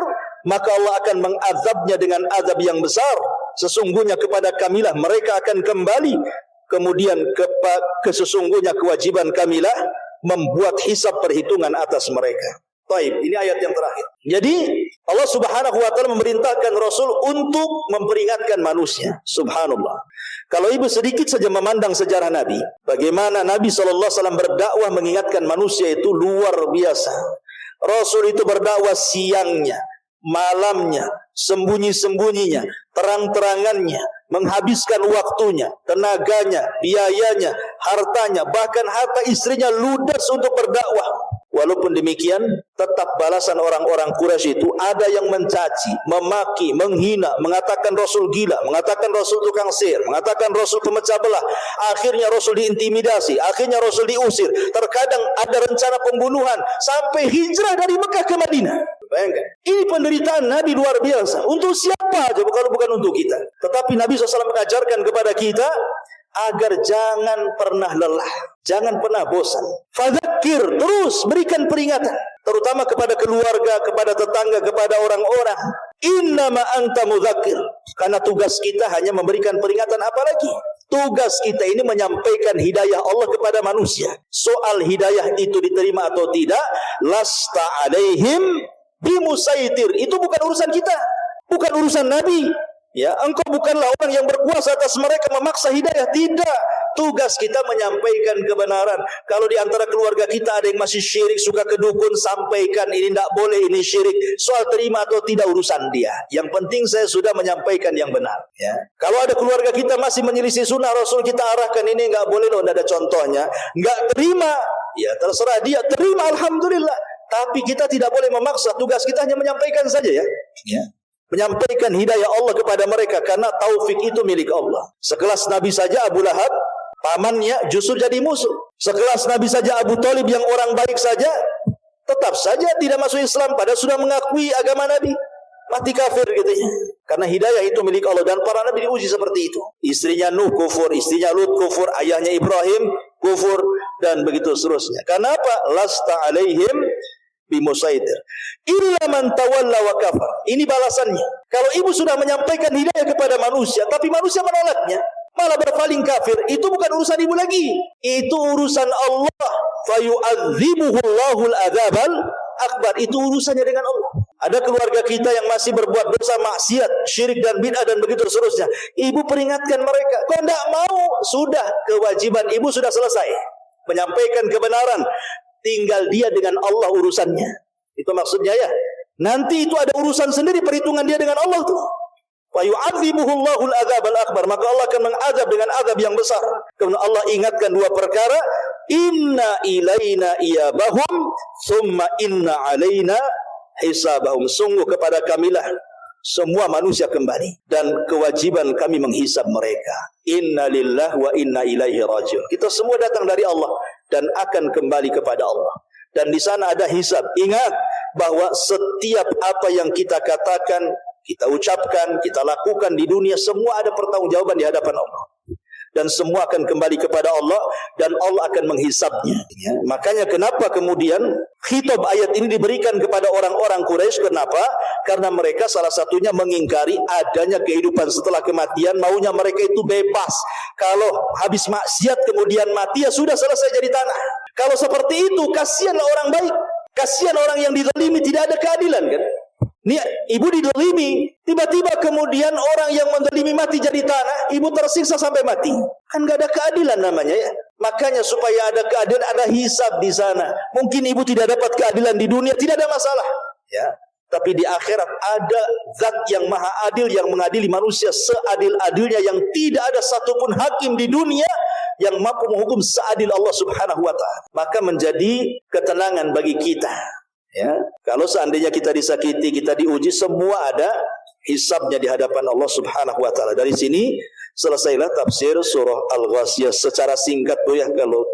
maka Allah akan mengazabnya dengan azab yang besar. Sesungguhnya kepada kamilah mereka akan kembali. Kemudian sesungguhnya kewajiban kamilah membuat hisab perhitungan atas mereka. Baik, ini ayat yang terakhir. Jadi Allah subhanahu wa ta'ala memerintahkan Rasul untuk memperingatkan manusia. Subhanallah. Kalau ibu sedikit saja memandang sejarah Nabi, bagaimana Nabi SAW berdakwah mengingatkan manusia itu luar biasa. Rasul itu berdakwah siangnya, malamnya, sembunyi-sembunyinya, terang-terangannya, menghabiskan waktunya, tenaganya, biayanya, hartanya, bahkan harta istrinya ludes untuk berdakwah. Walaupun demikian, tetap balasan orang-orang Quraisy itu ada yang mencaci, memaki, menghina, mengatakan Rasul gila, mengatakan Rasul tukang sihir, mengatakan Rasul pemecah belah. Akhirnya Rasul diintimidasi, akhirnya Rasul diusir. Terkadang ada rencana pembunuhan sampai hijrah dari Mekah ke Madinah. Bayangkan, ini penderitaan Nabi luar biasa. Untuk siapa coba kalau bukan untuk kita? Tetapi Nabi SAW mengajarkan kepada kita agar jangan pernah lelah, jangan pernah bosan. Fadzakir, terus berikan peringatan, terutama kepada keluarga, kepada tetangga, kepada orang-orang. Innama anta mudzakir, karena tugas kita hanya memberikan peringatan. Apalagi tugas kita ini menyampaikan hidayah Allah kepada manusia. Soal hidayah itu diterima atau tidak, lasta alaihim bimusaitir, itu bukan urusan kita, bukan urusan Nabi. Ya, engkau bukanlah orang yang berkuasa atas mereka memaksa hidayah. Tidak. Tugas kita menyampaikan kebenaran. Kalau di antara keluarga kita ada yang masih syirik, suka ke dukun, sampaikan ini tidak boleh, ini syirik. Soal terima atau tidak urusan dia. Yang penting saya sudah menyampaikan yang benar. Ya. Kalau ada keluarga kita masih menyelisih sunnah Rasul, kita arahkan ini enggak boleh loh, tidak ada contohnya. Enggak terima, ya terserah dia. Terima, alhamdulillah. Tapi kita tidak boleh memaksa. Tugas kita hanya menyampaikan saja ya. Ya. Menyampaikan hidayah Allah kepada mereka, karena taufik itu milik Allah. Sekelas Nabi saja Abu Lahab, pamannya justru jadi musuh. Sekelas Nabi saja Abu Thalib yang orang baik saja, tetap saja tidak masuk Islam padahal sudah mengakui agama Nabi, mati kafir gitu ya. Karena hidayah itu milik Allah, dan para Nabi diuji seperti itu. Istrinya Nuh kufur, istrinya Lut kufur, ayahnya Ibrahim kufur, dan begitu seterusnya. Kenapa? Lasta alaihim bimusaitir illa man tawalla wa kafar. Ini balasannya. Kalau ibu sudah menyampaikan hidayah kepada manusia, tapi manusia menolaknya, malah berpaling kafir, itu bukan urusan ibu lagi, itu urusan Allah. Fayu'adzibuhu Allahul adzabal akbar, itu urusannya dengan Allah. Ada keluarga kita yang masih berbuat dosa maksiat, syirik dan bid'ah dan begitu seterusnya. Ibu peringatkan mereka. Kau tidak mau, sudah, kewajiban ibu sudah selesai, menyampaikan kebenaran. Tinggal dia dengan Allah urusannya. Itu maksudnya ya. Nanti itu ada urusan sendiri, perhitungan dia dengan Allah tuh. Wa yu'adzibuhu Allahul adzabal akbar, maka Allah akan mengazab dengan azab yang besar. Kemudian Allah ingatkan dua perkara, inna ilaina iyabahum thumma inna alaina hisabahum. Sungguh kepada kamilah semua manusia kembali, dan kewajiban kami menghisab mereka. Inna lillahi wa inna ilaihi rajiun. Kita semua datang dari Allah dan akan kembali kepada Allah. Dan di sana ada hisab. Ingat bahwa setiap apa yang kita katakan, kita ucapkan, kita lakukan di dunia, semua ada pertanggungjawaban di hadapan Allah. Dan semua akan kembali kepada Allah, dan Allah akan menghisabnya. Ya. Makanya kenapa kemudian khitab ayat ini diberikan kepada orang-orang Quraisy? Kenapa? Karena mereka salah satunya mengingkari adanya kehidupan setelah kematian. Maunya mereka itu bebas. Kalau habis maksiat kemudian mati, ya sudah selesai jadi tanah. Kalau seperti itu, kasihanlah orang baik. Kasihan orang yang dizalimi, tidak ada keadilan kan? Nih, ibu didolimi, tiba-tiba kemudian orang yang mendolimi mati jadi tanah, ibu tersiksa sampai mati. Kan gak ada keadilan namanya ya. Makanya supaya ada keadilan, ada hisab di sana. Mungkin ibu tidak dapat keadilan di dunia, tidak ada masalah. ya. Tapi di akhirat ada zat yang maha adil yang mengadili manusia seadil-adilnya, yang tidak ada satupun hakim di dunia yang mampu menghukum seadil Allah Subhanahu wa taala. Maka menjadi ketenangan bagi kita, ya. Kalau seandainya kita disakiti, kita diuji, semua ada hisabnya di hadapan Allah Subhanahu wa taala. Dari sini selesailah tafsir surah Al-Ghasyiyah secara singkat tuh ya. Kalau